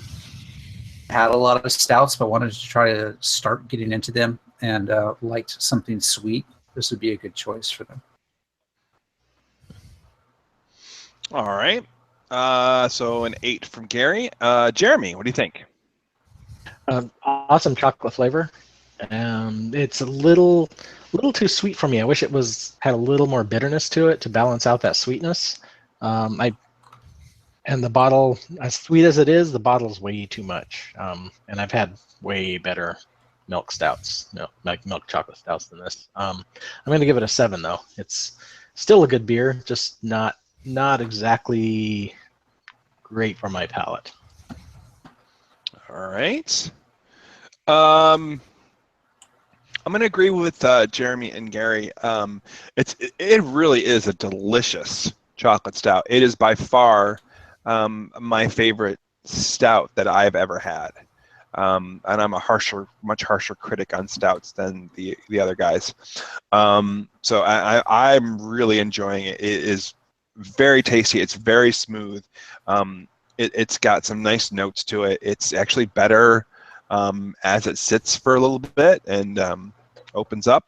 had a lot of stouts but wanted to try to start getting into them and liked something sweet. This would be a good choice for them. All right. So an 8 from Gary. Jeremy, what do you think? Awesome chocolate flavor. It's a little too sweet for me. I wish it had a little more bitterness to it to balance out that sweetness. I And the bottle, as sweet as it is, the bottle's way too much. And I've had way better milk stouts, like milk chocolate stouts than this. I'm going to give it a 7 though. It's still a good beer, just not exactly great for my palate. All right. I'm going to agree with Jeremy and Gary. It really is a delicious chocolate stout. It is by far my favorite stout that I've ever had. And I'm a much harsher critic on stouts than the other guys. So I'm really enjoying it. It is very tasty. It's very smooth. It's got some nice notes to it. It's actually better as it sits for a little bit and opens up.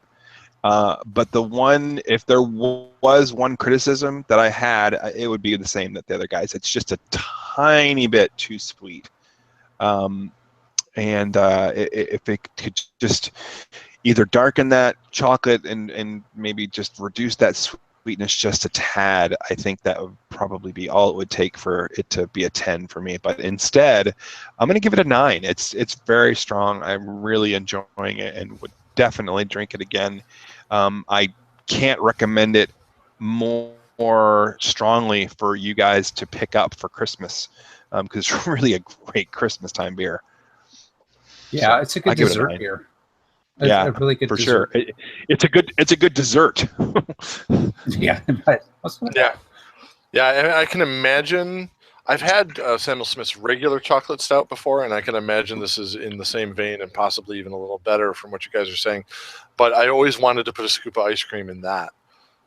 But if there was one criticism that I had, it would be the same that the other guys. It's just a tiny bit too sweet. And if it could just either darken that chocolate and maybe just reduce that sweetness just a tad, I think that would probably be all it would take for it to be a 10 for me. But instead, I'm going to give it a 9. It's very strong. I'm really enjoying it and would definitely drink it again. I can't recommend it more strongly for you guys to pick up for Christmas because it's really a great Christmas time beer. Yeah, So it's a good dessert beer. Yeah, a really good for dessert. sure. It's a good dessert. Yeah, but yeah. I can imagine. I've had Samuel Smith's regular chocolate stout before, and I can imagine this is in the same vein and possibly even a little better from what you guys are saying. But I always wanted to put a scoop of ice cream in that.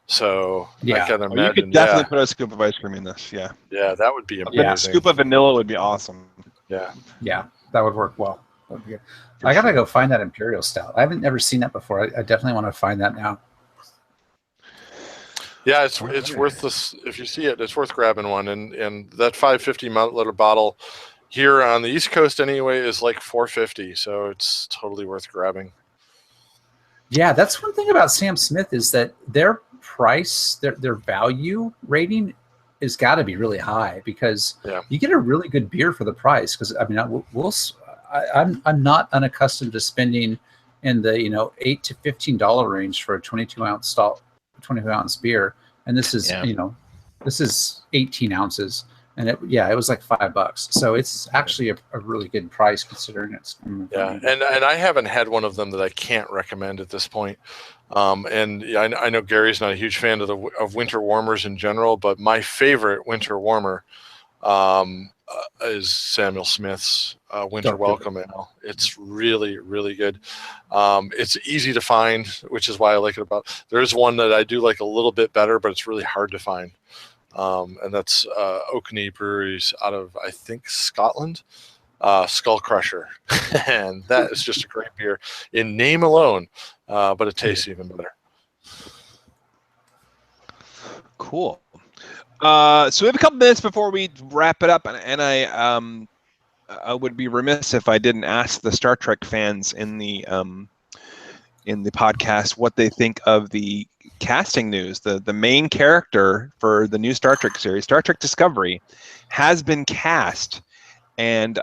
So yeah. I can imagine. You could definitely put a scoop of ice cream in this. Yeah. Yeah, that would be amazing. A scoop of vanilla would be awesome. Yeah. Yeah, that would work well. I gotta go find that Imperial Stout. I haven't ever seen that before. I definitely want to find that now. Yeah, it's worth this. If you see it, it's worth grabbing one. And that 550 milliliter bottle here on the East Coast anyway is like $4.50, so it's totally worth grabbing. Yeah, that's one thing about Sam Smith is that their price, their value rating has got to be really high because you get a really good beer for the price. Because I mean, I'm not unaccustomed to spending in the $8 to $15 range for a 22-ounce beer, and this is this is 18 ounces, and it was like $5. So it's actually a really good price considering it's and I haven't had one of them that I can't recommend at this point. And I know Gary's not a huge fan of winter warmers in general, but my favorite winter warmer is Samuel Smith's Winter Welcome Ale. It's really, really good. It's easy to find, which is why I like it about. There's one that I do like a little bit better, but it's really hard to find. And that's Oakney Breweries out of, I think, Scotland. Skull Crusher. And that is just a great beer in name alone, but it tastes even better. Cool. So we have a couple minutes before we wrap it up, and I would be remiss if I didn't ask the Star Trek fans in the podcast what they think of the casting news. The main character for the new Star Trek series, Star Trek Discovery, has been cast, and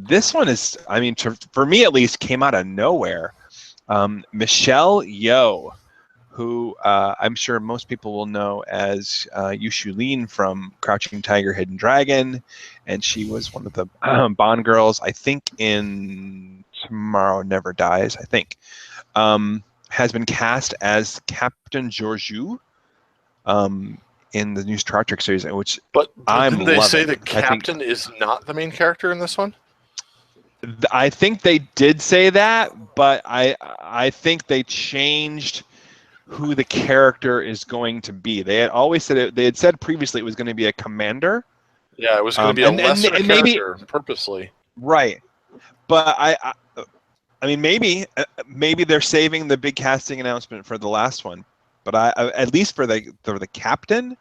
this one is, I mean, for me at least, came out of nowhere. Michelle Yeoh, who I'm sure most people will know as Yushu Lin from Crouching Tiger, Hidden Dragon, and she was one of the Bond girls, I think, in Tomorrow Never Dies, I think, has been cast as Captain Georgiou in the new Star Trek series, which didn't they say the captain is not the main character in this one? I think they did say that, but I think they changed who the character is going to be. They had always said they had said previously it was going to be a commander. Yeah, it was going to be a lesser character purposely. Right, but I mean maybe they're saving the big casting announcement for the last one. But I at least for the captain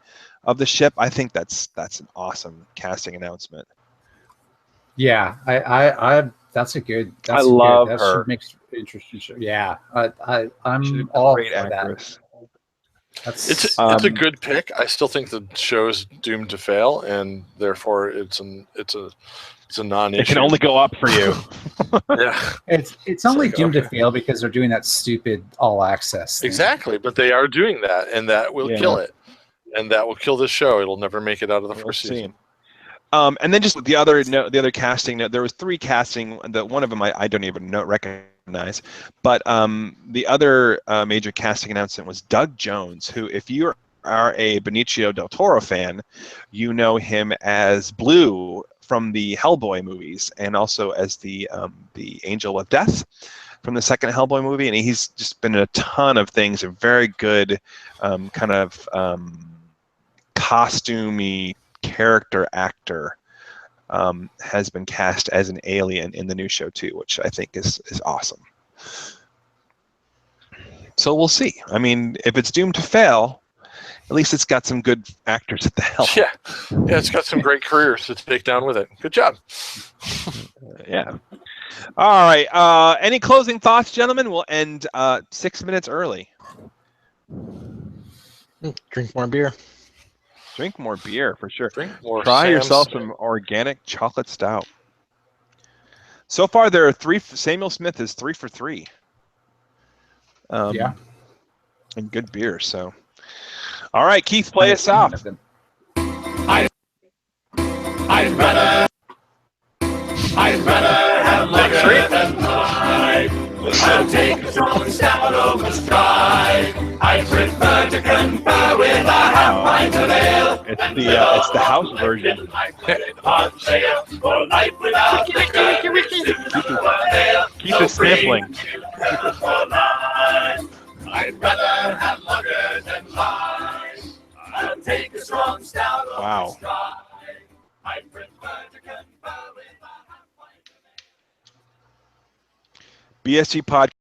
of the ship, I think that's an awesome casting announcement. Yeah, I that's a good. That's I love good. That her. should make interesting show. Yeah, I'm all for actress. that. That's It's a good pick. I still think the show is doomed to fail, and therefore it's a non-issue. It can only go up for you. Yeah, it's only like, doomed to okay. fail because they're doing that stupid all access thing. Exactly, but they are doing that, and that will kill it, and that will kill this show. It'll never make it out of the first season. And then just the other casting note, there was 3 casting. One of them I don't even recognize, but the other major casting announcement was Doug Jones, who, if you are a Benicio del Toro fan, you know him as Blue from the Hellboy movies, and also as the Angel of Death from the second Hellboy movie, and he's just been in a ton of things. A very good kind of costumey character actor has been cast as an alien in the new show too, which I think is awesome. So we'll see. I mean, if it's doomed to fail, at least it's got some good actors at the helm. Yeah, it's got some great careers to take down with it. Good job. Yeah. All right. Any closing thoughts, gentlemen? We'll end 6 minutes early. Drink more beer. Drink more beer for sure. Drink more. Try Sam yourself Smith. some organic chocolate stout. So far, there are 3. Samuel Smith is 3 for 3. Yeah. And good beer. So, all right, Keith, play us off. I'd rather have liquor than life. I'll take a strong stout over stride. I prefer to confer with a half pint of ale. It's the house version. For life without liquor Keith is sampling. I'd rather have lager than life. I'll take a strong stout over stride. I prefer to confer with a half pint of ale. BSG Podcast.